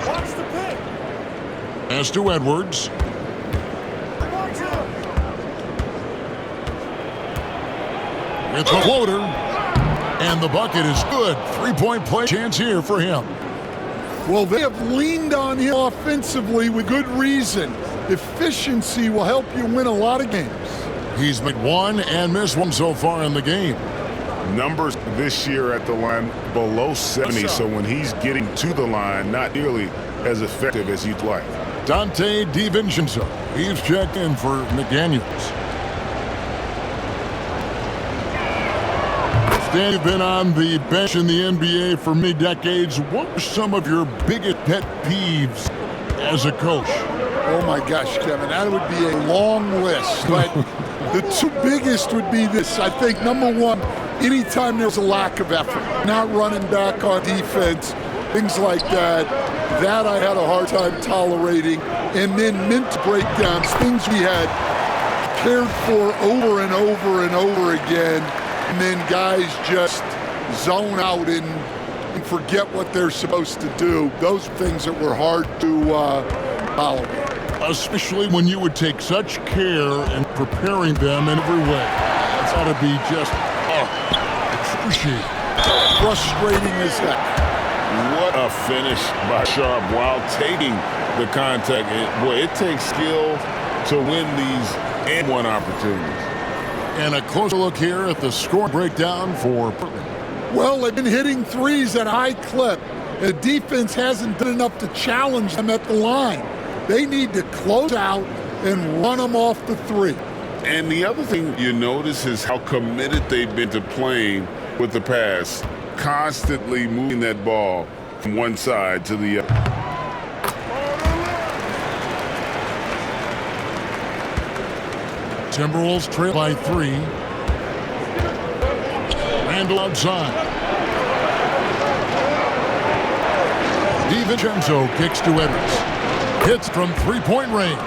Watch the pick. As to Edwards. It's a floater. And the bucket is good. Three-point play chance here for him. Well, they have leaned on him offensively with good reason. Efficiency will help you win a lot of games. He's made one and missed one so far in the game. Numbers this year at the line below 70, so when he's getting to the line, not nearly as effective as you'd like. Donte DiVincenzo. He's checked in for McDaniels. Stan, you've been on the bench in the NBA for many decades. What are some of your biggest pet peeves as a coach? Oh my gosh, Kevin, that would be a long list. But the two biggest would be this. I think number one, anytime there's a lack of effort, not running back on defense, things like that, that I had a hard time tolerating. And then mental breakdowns, things we had cared for over and over and over again. And then guys just zone out and forget what they're supposed to do. Those are things that were hard to tolerate. Especially when you would take such care in preparing them in every way. That's got to be just excruciating. Frustrating as heck. What a finish by Sharp while taking the contact. Boy, it takes skill to win these and one opportunities. And a closer look here at the score breakdown for Portland. Well, they've been hitting threes at a high clip. The defense hasn't done enough to challenge them at the line. They need to close out and run them off the three. And the other thing you notice is how committed they've been to playing with the pass, constantly moving that ball from one side to the other. Timberwolves trail by 3. Randall outside. DiVincenzo kicks to Edwards. Hits from three-point range.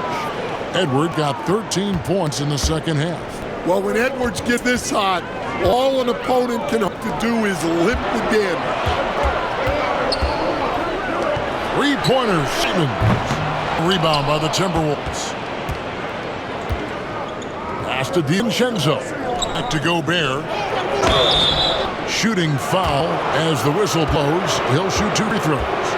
Edwards got 13 points in the second half. Well, when Edwards gets this hot, all an opponent can hope to do is limp the damage. Three-pointer, Simmons. Rebound by the Timberwolves. Pass to DiVincenzo. Back to Gobert. Shooting foul as the whistle blows. He'll shoot 2 free throws.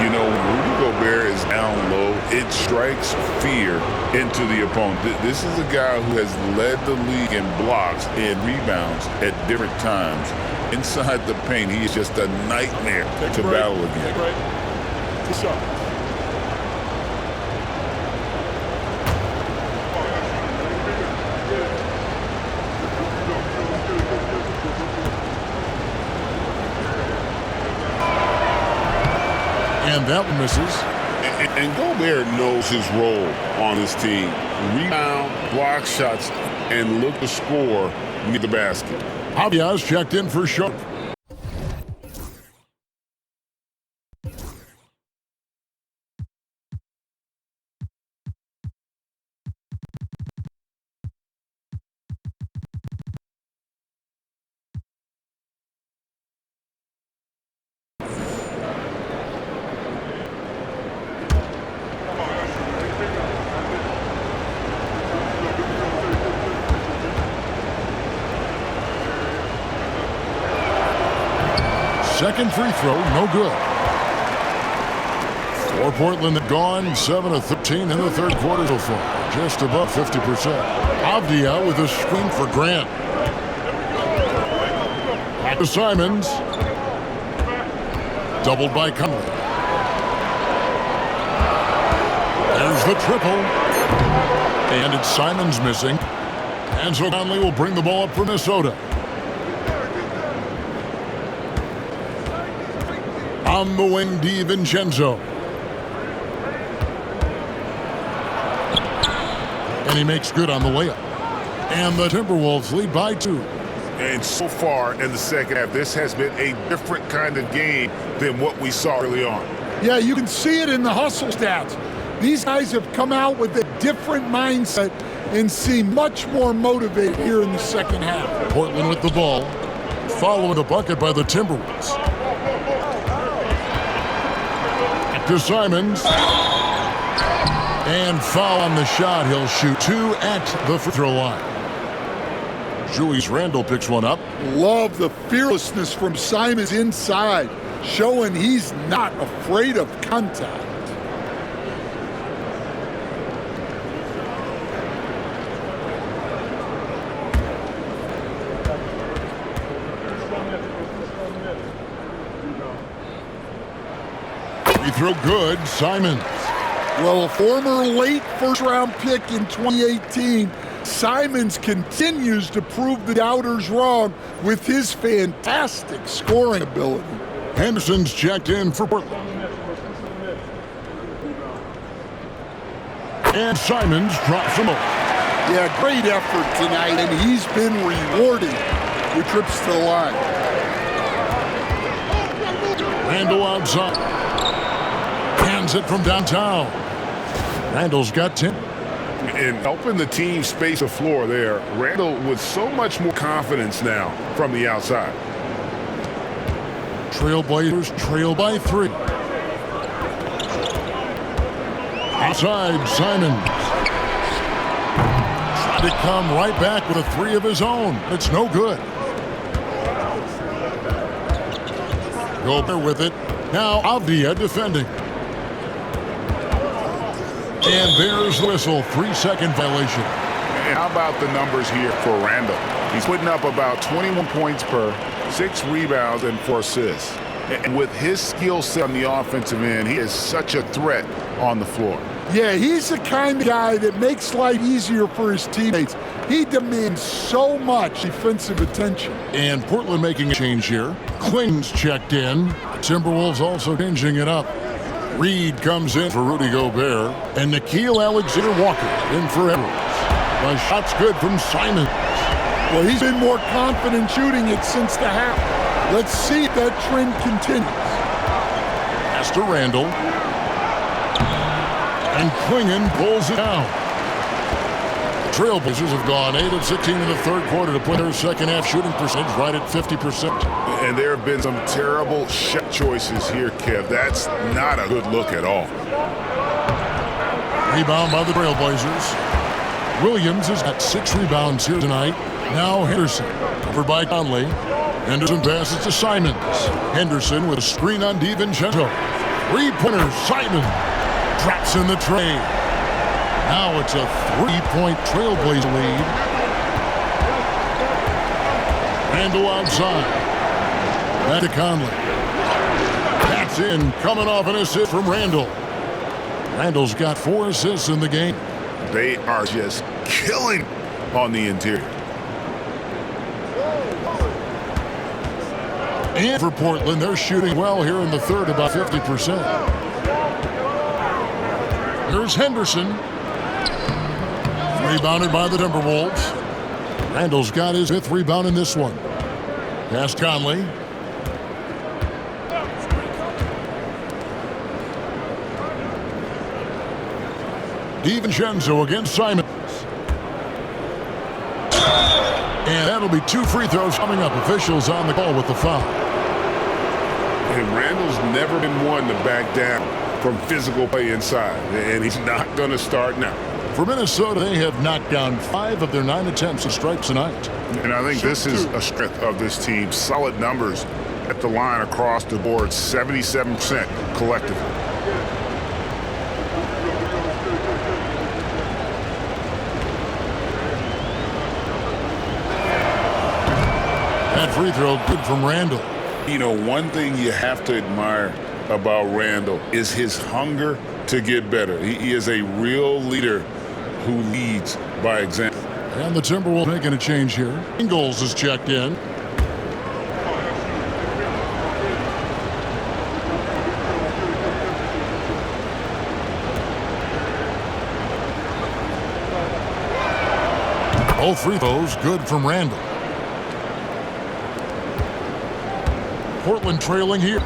You know, when Rudy Gobert is down low, it strikes fear into the opponent. This is a guy who has led the league in blocks and rebounds at different times. Inside the paint, he is just a nightmare to battle against. Good shot. And that one misses. And Gobert knows his role on his team. Rebound, block shots, and look to score near the basket. Javia's checked in for Sharp. Second free throw, no good. For Portland, they've gone 7 of 13 in the third quarter so far, just above 50%. 𝗷𝗫 with a screen for Grant. Back to Simons. Doubled by Conley. There's the triple. And it's Simons missing. And so Conley will bring the ball up for Minnesota. On the wing, DiVincenzo. And he makes good on the layup. And the Timberwolves lead by 2. And so far in the second half, this has been a different kind of game than what we saw early on. Yeah, you can see it in the hustle stats. These guys have come out with a different mindset and seem much more motivated here in the second half. Portland with the ball, following the bucket by the Timberwolves. Back to Simons. And foul on the shot. He'll shoot 2 at the free throw line. Julius Randle picks one up. Love the fearlessness from Simons inside, showing he's not afraid of contact. Free throw good, Simons. Well, a former late first-round pick in 2018, Simons continues to prove the doubters wrong with his fantastic scoring ability. Henderson's checked in for Portland. And Simons drops him off. Yeah, great effort tonight, and he's been rewarded with trips to the line. Randle outside. Hands it from downtown. Randle's got 10. And helping the team space the floor there, Randle with so much more confidence now from the outside. Trailblazers trail by 3. Outside, Simons. Tried to come right back with a 3 of his own. It's no good. Gobert with it. Now Avdija defending. And there's the whistle, 3-second violation. And how about the numbers here for Randle? He's putting up about 21 points per, 6 rebounds, and 4 assists. And with his skill set on the offensive end, he is such a threat on the floor. Yeah, he's the kind of guy that makes life easier for his teammates. He demands so much defensive attention. And Portland making a change here. Kling's checked in. Timberwolves also changing it up. Reed comes in for Rudy Gobert, and Nickeil Alexander-Walker in for Edwards. The shot's good from Simons. Well, he's been more confident shooting it since the half. Let's see if that trend continues. Pass to Randle. And Klingon pulls it down. The Trailblazers have gone 8 of 16 in the third quarter to put their second half shooting percentage right at 50%. And there have been some terrible shot choices here, Kev. That's not a good look at all. Rebound by the Trailblazers. Williams has got 6 rebounds here tonight. Now Henderson, covered by Conley. Henderson passes to Simons. Henderson with a screen on DiVincenzo. 3-pointer, Simons drops in the tray. Now it's a 3-point Trailblazer lead. Randle outside. Back to Conley. That's in, coming off an assist from Randle. Randle's got 4 assists in the game. They are just killing on the interior. And for Portland, they're shooting well here in the third, about 50%. Here's Henderson. Rebounded by the Timberwolves. Randle's got his 5th rebound in this one. Past Conley. DiVincenzo against Simons. And that'll be 2 free throws coming up. Officials on the call with the foul. And Randle's never been one to back down from physical play inside. And he's not going to start now. For Minnesota, they have knocked down 5 of their 9 attempts to strike tonight. And I think this is a strength of this team. Solid numbers at the line across the board, 77% collectively. That free throw good from Randle. You know, one thing you have to admire about Randall is his hunger to get better. He is a real leader who leads by example. And the Timberwolves making a change here. Ingles is checked in. All free throws good from Randall. Portland trailing here.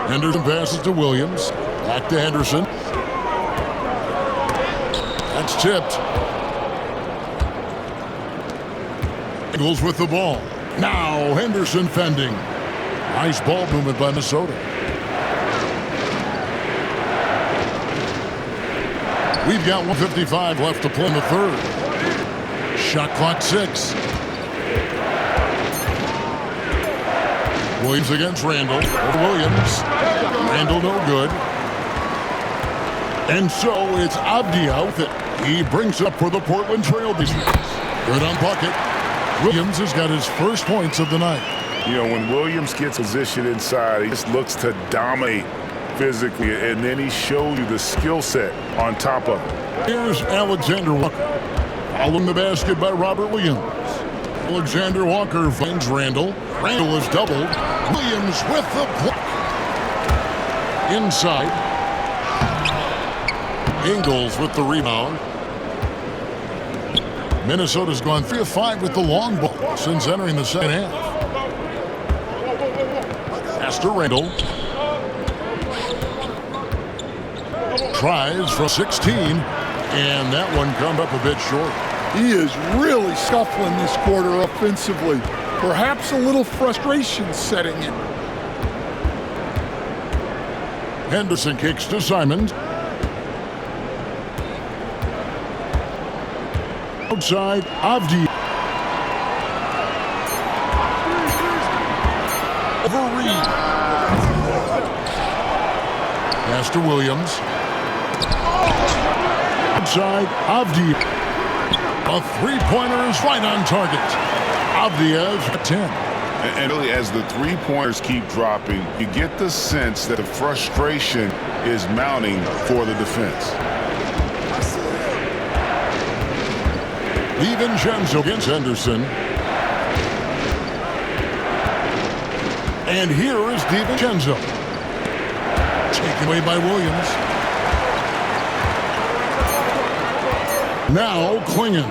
Henderson passes to Williams. Back to Henderson. That's tipped. Ingles with the ball. Now Henderson fending. Nice ball movement by Minnesota. We've got 1:55 left to play in the third. Shot clock 6. Williams against Randall. Williams. Randall no good. And so it's Avdija with it. He brings up for the Portland Trailblazers. Good on bucket. Williams has got his first points of the night. You know, when Williams gets positioned inside, he just looks to dominate physically, and then he shows you the skill set on top of it. Here's Alexander Walker. Following the basket by Robert Williams. Alexander Walker finds Randall. Randall is doubled. Williams with the block. Inside. Ingles with the rebound. Minnesota's gone 3 of 5 with the long ball since entering the second half. Pass to Randall. Tries from 16, and that one comes up a bit short. He is really scuffling this quarter offensively. Perhaps a little frustration setting in. Henderson kicks to Simons. Outside, Avdija. Over Reed. Pass to Williams. Outside, Avdija. A three-pointer is right on target. Avdija's at 10. And really, as the three-pointers keep dropping, you get the sense that the frustration is mounting for the defense. DiVincenzo against Henderson. And here is DiVincenzo. Taken away by Williams. Now Clingan.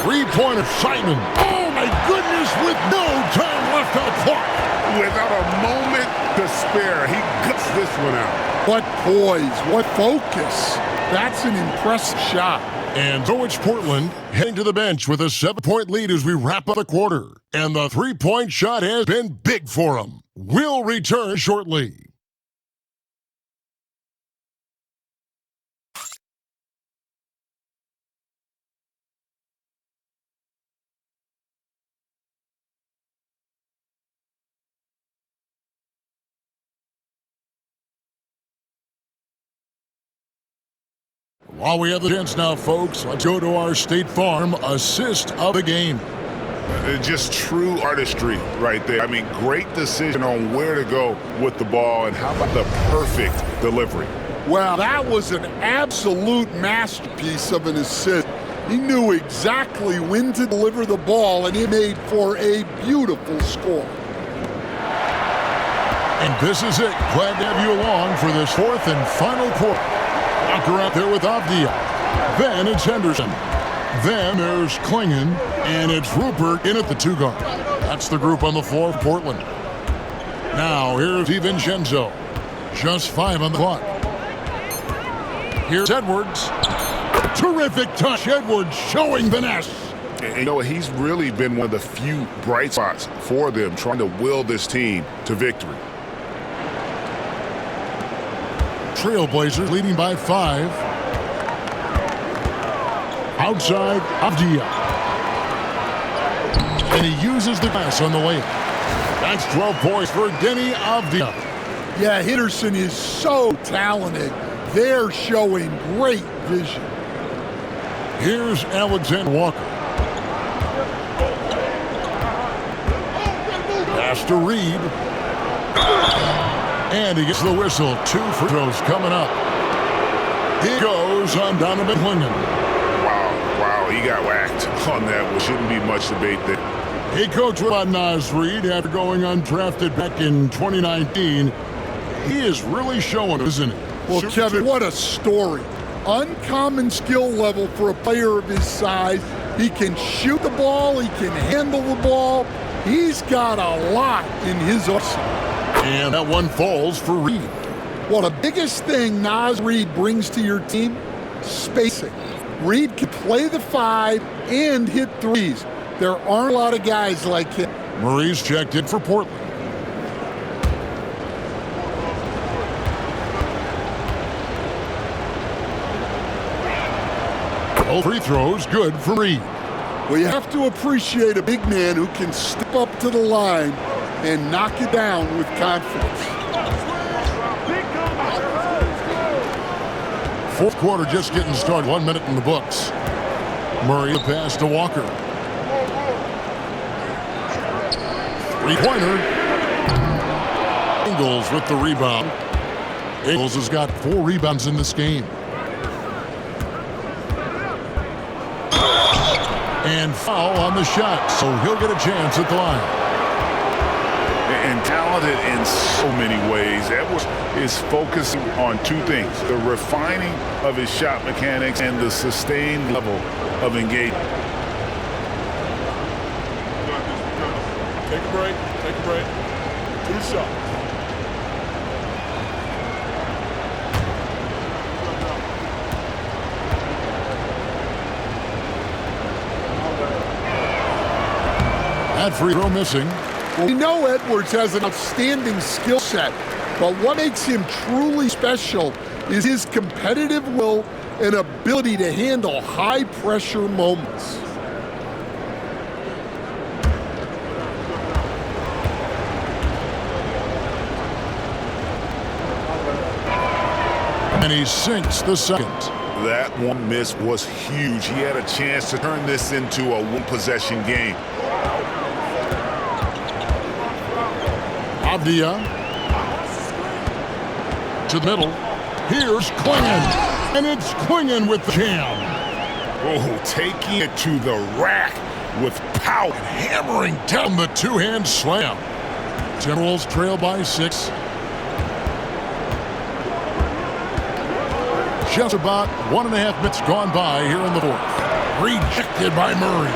Three-pointer Simon. Oh my goodness, with no time left on the clock. Without a moment to spare, he guts this one out. What poise, what focus. That's an impressive shot. And so it's Portland heading to the bench with a 7-point lead as we wrap up the quarter. And the three-point shot has been big for them. We'll return shortly. While we have the chance now, folks, let's go to our State Farm assist of the game. Just true artistry right there. I mean, great decision on where to go with the ball, and how about the perfect delivery? Well, that was an absolute masterpiece of an assist. He knew exactly when to deliver the ball, and he made for a beautiful score. And this is it. Glad to have you along for this fourth and final quarter. Walker out there with Avdija. Then it's Henderson. Then there's Clingan, and it's Rupert in at the 2 guard. That's the group on the floor for Portland. Now here's DiVincenzo. Just 5 on the clock. Here's Edwards. Terrific touch. Edwards showing finesse. And you know, he's really been one of the few bright spots for them, trying to will this team to victory. Trailblazers leading by 5. Outside, Avdija. And he uses the pass on the layup. That's 12 points for Deni Avdija. Yeah, Henderson is so talented. They're showing great vision. Here's Alexander Walker. Pass to Reed. And he gets the whistle. 2 free throws coming up. He goes on Donovan Clingan. Wow, he got whacked on that. Well, shouldn't be much debate there. He coached with Naz Reid after going undrafted back in 2019. He is really showing, isn't he? Well, Kevin, what a story. Uncommon skill level for a player of his size. He can shoot the ball. He can handle the ball. He's got a lot in his arsenal. And that one falls for Reed. Well, the biggest thing Naz Reid brings to your team, spacing. Reed can play the 5 and hit threes. There aren't a lot of guys like him. Murray's checked in for Portland. All free throws good for Reed. Well, you have to appreciate a big man who can step up to the line and knock it down with confidence. Fourth quarter just getting started. 1 minute in the books. Murray the pass to Walker. Three-pointer. Ingles with the rebound. Ingles has got 4 rebounds in this game. And foul on the shot, so he'll get a chance at the line. And talented in so many ways. Edwards is focusing on 2 things: the refining of his shot mechanics and the sustained level of engagement. Take a break. 2 shots. That free throw missing. Well, we know Edwards has an outstanding skill set, but what makes him truly special is his competitive will and ability to handle high-pressure moments. And he sinks the second. That one miss was huge. He had a chance to turn this into a 1-possession game. Avdia to the middle. Here's Clingan, and it's Clingan with the jam. Oh, taking it to the rack with power. Hammering down the 2-hand slam. Timberwolves trail by 6. Just about 1.5 minutes gone by here in the 4th. Rejected by Murray.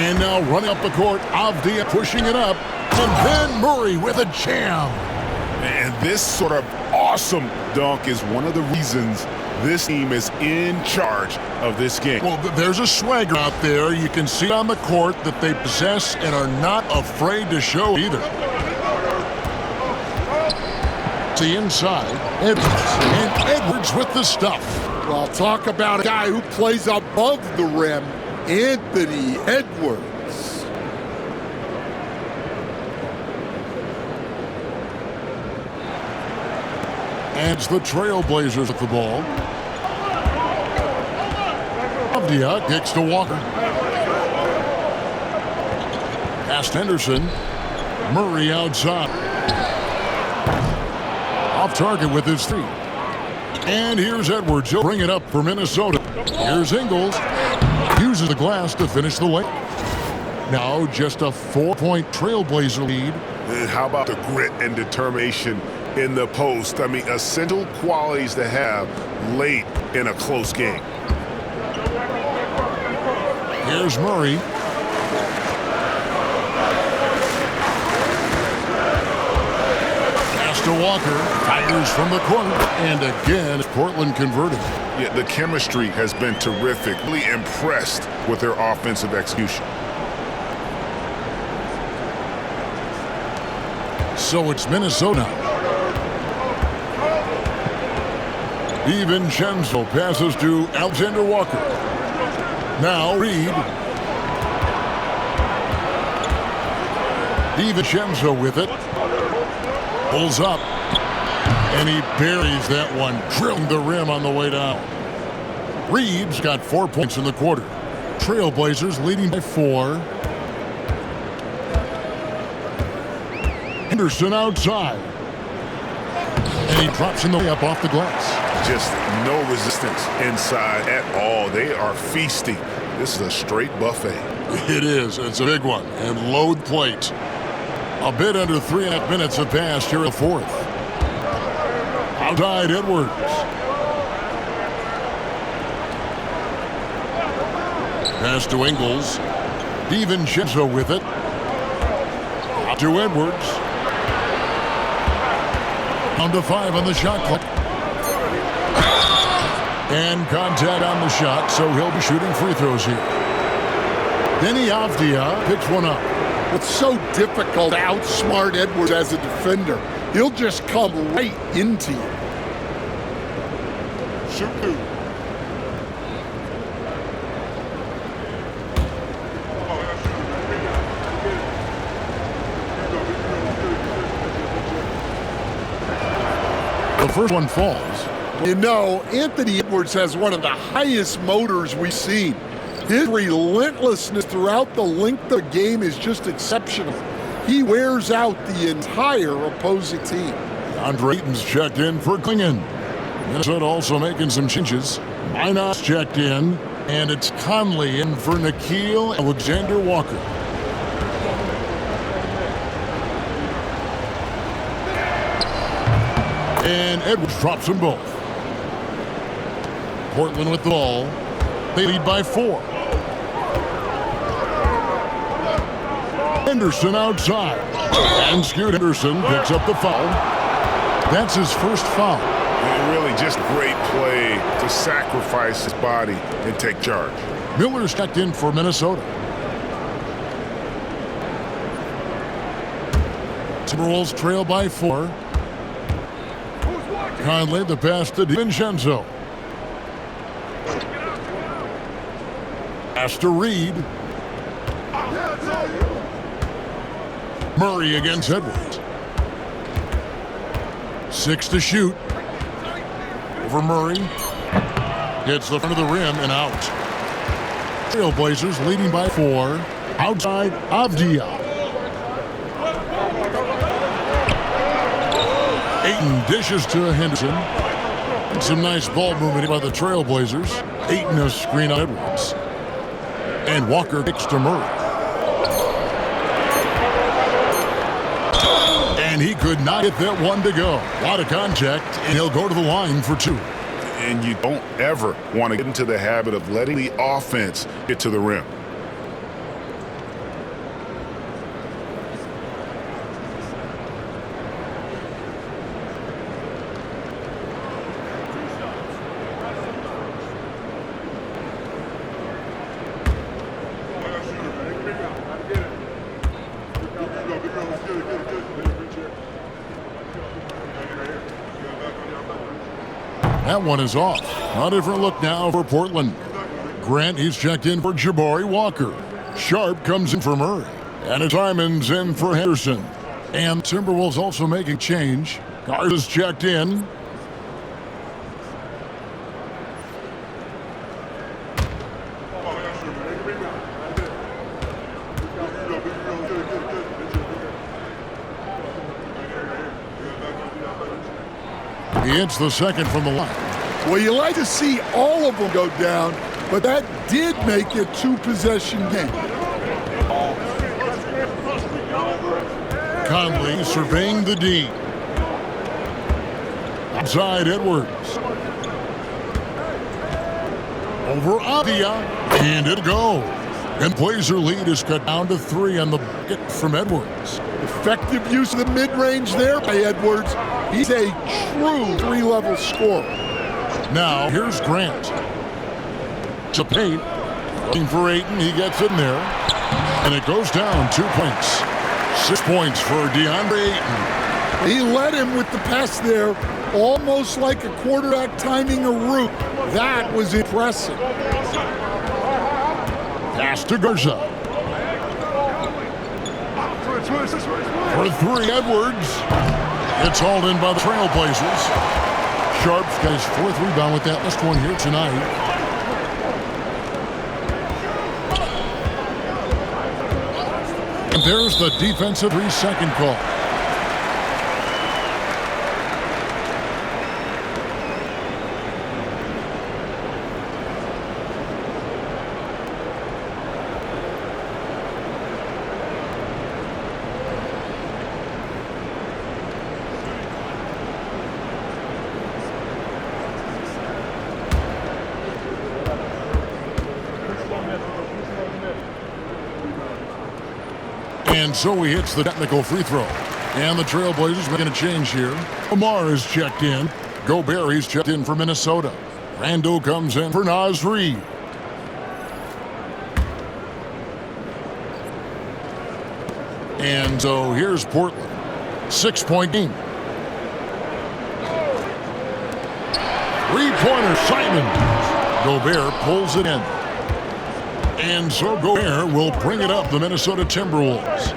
And now running up the court, Avdia pushing it up. And then Murray with a jam. And this sort of awesome dunk is one of the reasons this team is in charge of this game. Well, there's a swagger out there. You can see on the court that they possess and are not afraid to show either. To the inside, Edwards. And Edwards with the stuff. Well, talk about a guy who plays above the rim, Anthony Edwards. And it's the Trailblazers with the ball. Avdia kicks to Walker. Past Henderson. Murray outside. Off target with his 3. And here's Edwards. He'll bring it up for Minnesota. Here's Ingles. Uses the glass to finish the layup. Now just a 4-point Trailblazer lead. How about the grit and determination in the post? I mean, essential qualities to have late in a close game. Here's Murray. Pass to Walker. Fires from the corner. And again, Portland converted. Yeah, the chemistry has been terrific. Really impressed with their offensive execution. So it's Minnesota. DiVincenzo passes to Alexander Walker. Now Reed. DiVincenzo with it. Pulls up. And he buries that one, drilling the rim on the way down. Reed's got 4 points in the quarter. Trailblazers leading by 4. Henderson outside. And he drops in the layup off the glass. Just no resistance inside at all. They are feasting. This is a straight buffet. It is. It's a big one. And load plate. A bit under 3.5 minutes have passed here in the fourth. Outside Edwards. Pass to Ingles. 𝗵𝘁𝘂 with it. Out to Edwards. Down to 5 on the shot clock. And contact on the shot, so he'll be shooting free throws here. 𝗘𝙗𝙗 picks one up. It's so difficult to outsmart Edwards as a defender. He'll just come right into you. Shoot. The first one falls. You know, Anthony Edwards has one of the highest motors we've seen. His relentlessness throughout the length of the game is just exceptional. He wears out the entire opposing team. Andre Ayton's checked in for Clingan. Minnesota also making some changes. Minot's checked in, and it's Conley in for Nickeil Alexander-Walker. And Edwards drops them both. Portland with the ball. They lead by 4. Henderson outside. And Scoot Henderson picks up the foul. That's his first foul. And really just great play to sacrifice his body and take charge. Miller's checked in for Minnesota. Timberwolves trail by 4. Conley, the pass to DiVincenzo. Pass to Reed. Murray against Edwards. 6 to shoot. Over Murray. Hits the front of the rim and out. Trailblazers leading by 4. Outside Avdia. Ayton dishes to Henderson. And some nice ball movement by the Trailblazers. Ayton a screen on Edwards. And Walker kicks to Murray. And he could not get that one to go. A lot of contact, and he'll go to the line for 2. And you don't ever want to get into the habit of letting the offense get to the rim. That one is off. A different look now for Portland. Grant, he's checked in for Jabari Walker. Sharp comes in for Murray. And Simon's in for Henderson. And Timberwolves also making change. Garza's checked in. He hits the second from the line. Well, you like to see all of them go down, but that did make it 2-possession game. Conley surveying the D. Outside Edwards. Over Avdia. And it'll go. And Blazer lead is cut down to 3 on the bucket from Edwards. Effective use of the mid-range there by Edwards. He's a true 3-level scorer. Now, here's Grant. To paint. Looking for Ayton. He gets in there. And it goes down 2 points. 6 points for DeAndre Ayton. He led him with the pass there, almost like a quarterback timing a route. That was impressive. Pass to Garza. For 3, Edwards. It's hauled in by the Trailblazers. Sharp's got his 4th rebound with that last one here tonight. And there's the defensive 3-second call. And so he hits the technical free throw. And the Trailblazers making a change here. Lamar is checked in. Gobert, he's checked in for Minnesota. Randall comes in for Naz Reid. And so here's Portland. 6-point game. Three-pointer, Simons. Gobert pulls it in. And so Gobert will bring it up, the Minnesota Timberwolves.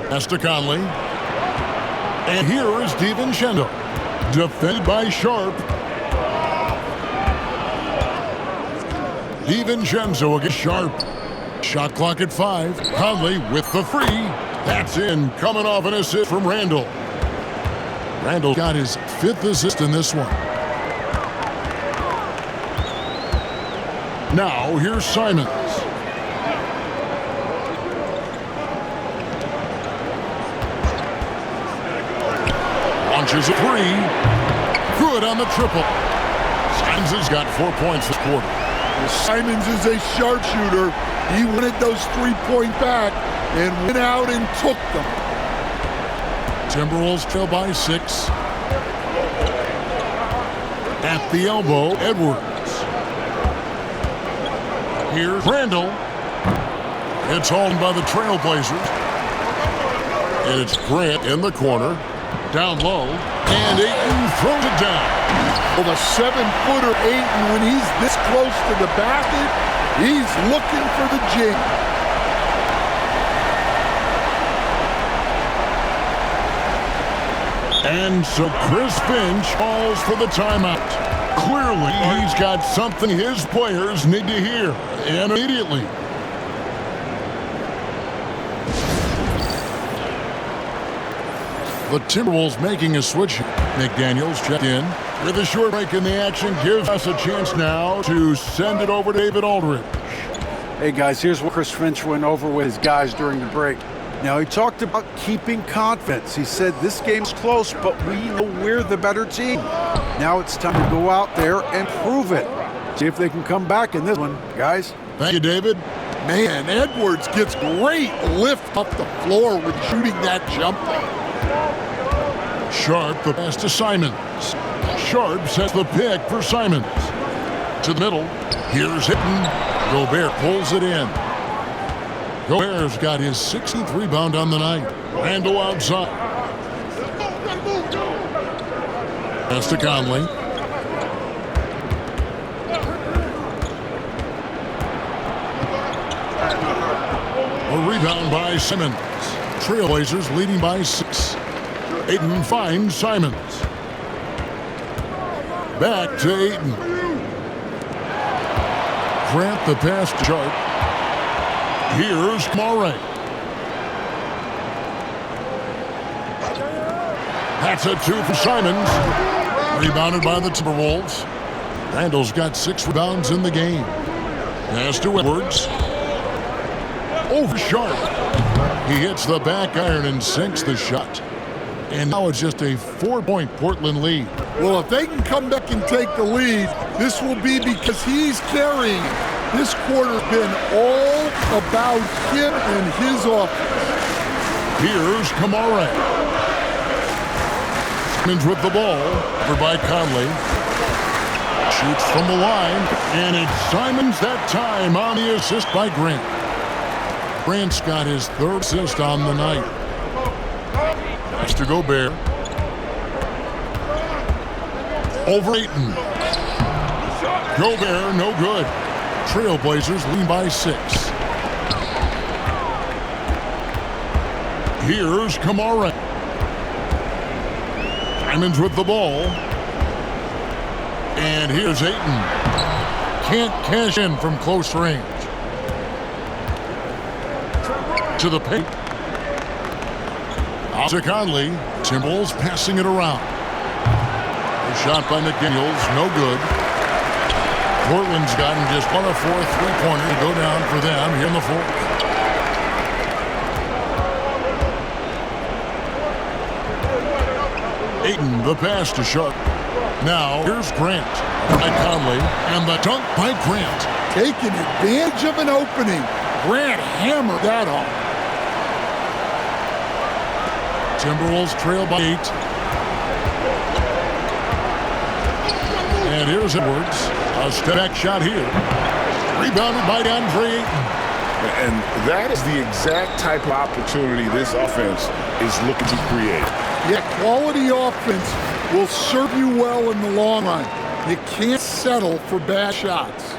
Pass to Conley. And here is DiVincenzo. Defended by Sharp. DiVincenzo against Sharp. Shot clock at 5. Conley with the free. That's in, coming off an assist from Randall. Randall got his 5th assist in this one. Now here's Simons. Launches a 3. Good on the triple. Simons has got 4 points this quarter. Simons is a sharpshooter. He wanted those 3-point back and went out and took them. Timberwolves trail by 6. At the elbow, Edwards. Here's Randall. It's hauled by the Trailblazers. And it's Grant in the corner. Down low. And Ayton throws it down. Well, the 7-footer Ayton, when he's this close to the basket, he's looking for the jig. And so Chris Finch calls for the timeout. Clearly, he's got something his players need to hear, and immediately. The Timberwolves making a switch. McDaniels checked in. With a short break in the action, gives us a chance now to send it over to David Aldridge. Hey guys, here's what Chris Finch went over with his guys during the break. Now, he talked about keeping confidence. He said this game's close, but we know we're the better team. Now it's time to go out there and prove it. See if they can come back in this one, guys. Thank you, David. Man, Edwards gets great lift up the floor when shooting that jumper. Sharp, the pass to Simons. Sharp sets the pick for Simons. To the middle. Here's Hitton. Gobert pulls it in. Gobert's got his 16th rebound on the night. Randall outside. Pass to Conley. A rebound by Simons. Trailblazers leading by 6. Ayton finds Simons. Back to Ayton. Grant the pass to Sharp. Here's Murray. That's a 2 for Simons. Rebounded by the Timberwolves. Randall's got 6 rebounds in the game. Pass to Edwards. Over Sharp. He hits the back iron and sinks the shot. And now it's just a 4-point Portland lead. Well, if they can come back and take the lead, this will be because he's carrying it. This quarter's been all about him and his offense. Here's Kamara. Simons with the ball. Over by Conley. Shoots from the line. And it's Simons that time on the assist by Grant. Grant's got his 3rd assist on the night. Pass to Gobert. Over Ayton. Gobert, no good. Trailblazers lead by 6. Here's Kamara. Simons with the ball. And here's Ayton. Can't cash in from close range. To the paint. Out to Conley. Timberwolves passing it around. A shot by McDaniels, no good. Portland's gotten just 1 of 4 3-pointers to go down for them here in the 4th. Ayton, the pass to Sharp. Now, here's Grant by Conley, and the dunk by Grant. Taking advantage of an opening. Grant hammered that off. Timberwolves trail by 8. And here's Edwards. A step-back shot here. Rebounded by DeAndre Ayton. And that is the exact type of opportunity this offense is looking to create. Yeah, quality offense will serve you well in the long run. You can't settle for bad shots.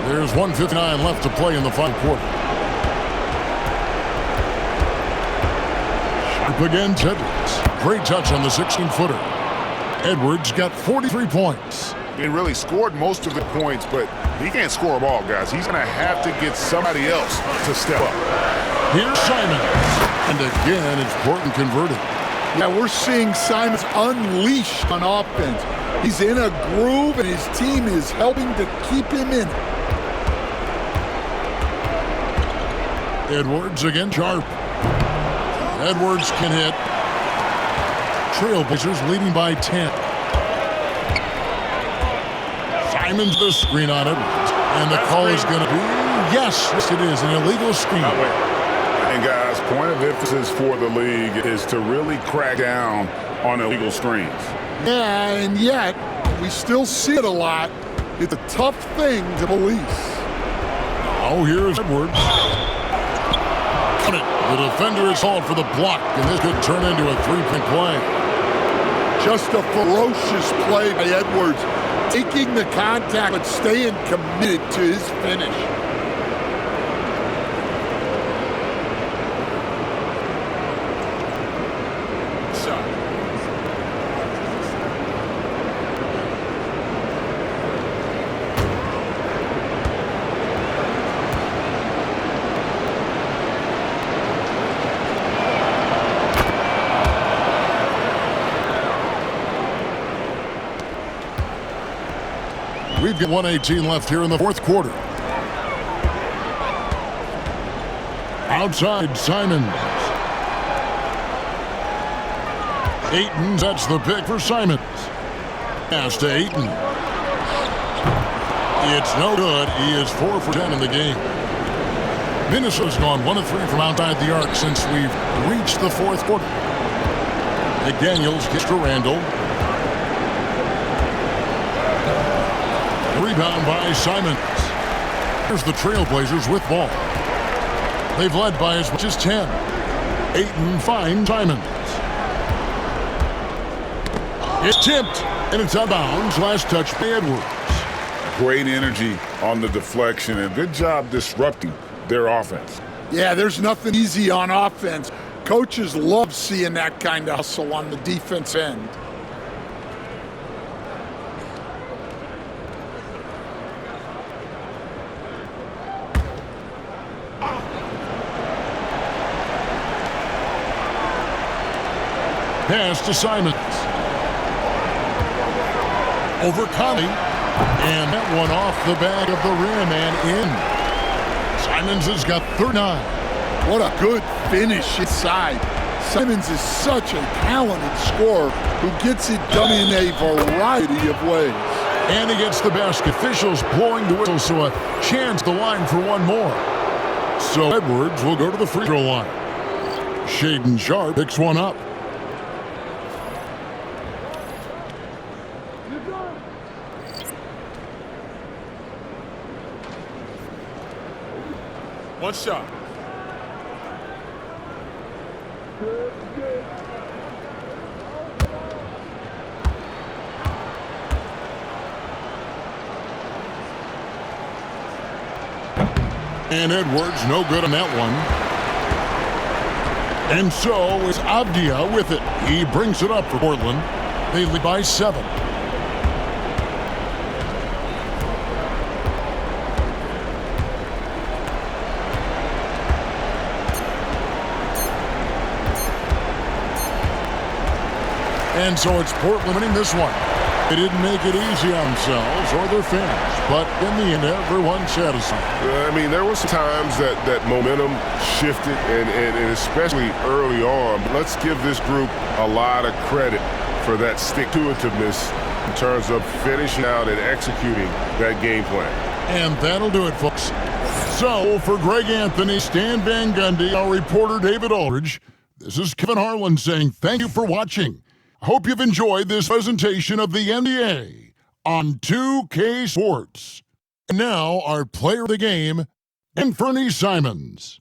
There's 1:59 left to play in the final quarter. Sharp against Edwards. Great touch on the 16-footer. Edwards got 43 points. He really scored most of the points, but he can't score them all, guys. He's going to have to get somebody else to step up. Here's Simons. And again, it's Portland converted. Yeah, we're seeing Simons unleash on offense. He's in a groove, and his team is helping to keep him in. Edwards again, Sharp. Edwards can hit. Trailblazers leading by 10. Simons the screen on Edwards. And the call is going to be, yes, it is, an illegal screen. And guys, point of emphasis for the league is to really crack down on illegal screens. Yeah, and yet, we still see it a lot. It's a tough thing to police. Oh, here's Edwards. The defender is called for the block, and this could turn into a three-point play. Just a ferocious play by Edwards, taking the contact but staying committed to his finish. We've got 1:18 left here in the fourth quarter. Outside, Simons. Ayton sets the pick for Simons. Pass to Ayton. It's no good. He is 4 for 10 in the game. Minnesota's gone 1 of 3 from outside the arc since we've reached the fourth quarter. McDaniels gets to Randall. Rebound by Simons. Here's the Trailblazers with ball. They've led by as much as 10. Ayton finds Simons. It's tipped, and it's out of bounds. Last touch by Edwards. Great energy on the deflection, and good job disrupting their offense. Yeah, there's nothing easy on offense. Coaches love seeing that kind of hustle on the defense end. Pass to Simons. Over Conley. And that one off the back of the rim and in. Simons has got 39. What a good finish inside. Simons is such a talented scorer who gets it done in a variety of ways. And he gets the basket. Officials blowing the whistle, so a chance to the line for one more. So Edwards will go to the free throw line. Shaedon Sharpe picks one up. One shot. And Edwards, no good on that one. And so is Avdia with it. He brings it up for Portland. They lead by 7. And so it's Portland winning this one. They didn't make it easy on themselves or their fans, but in the end, everyone's satisfied. I mean, there was times that momentum shifted, and especially early on. Let's give this group a lot of credit for that stick-to-itiveness in terms of finishing out and executing that game plan. And that'll do it, folks. So, for Greg Anthony, Stan Van Gundy, our reporter David Aldridge, this is Kevin Harlan saying thank you for watching. I hope you've enjoyed this presentation of the NBA on 2K Sports. And now, our player of the game, Anthony Simons.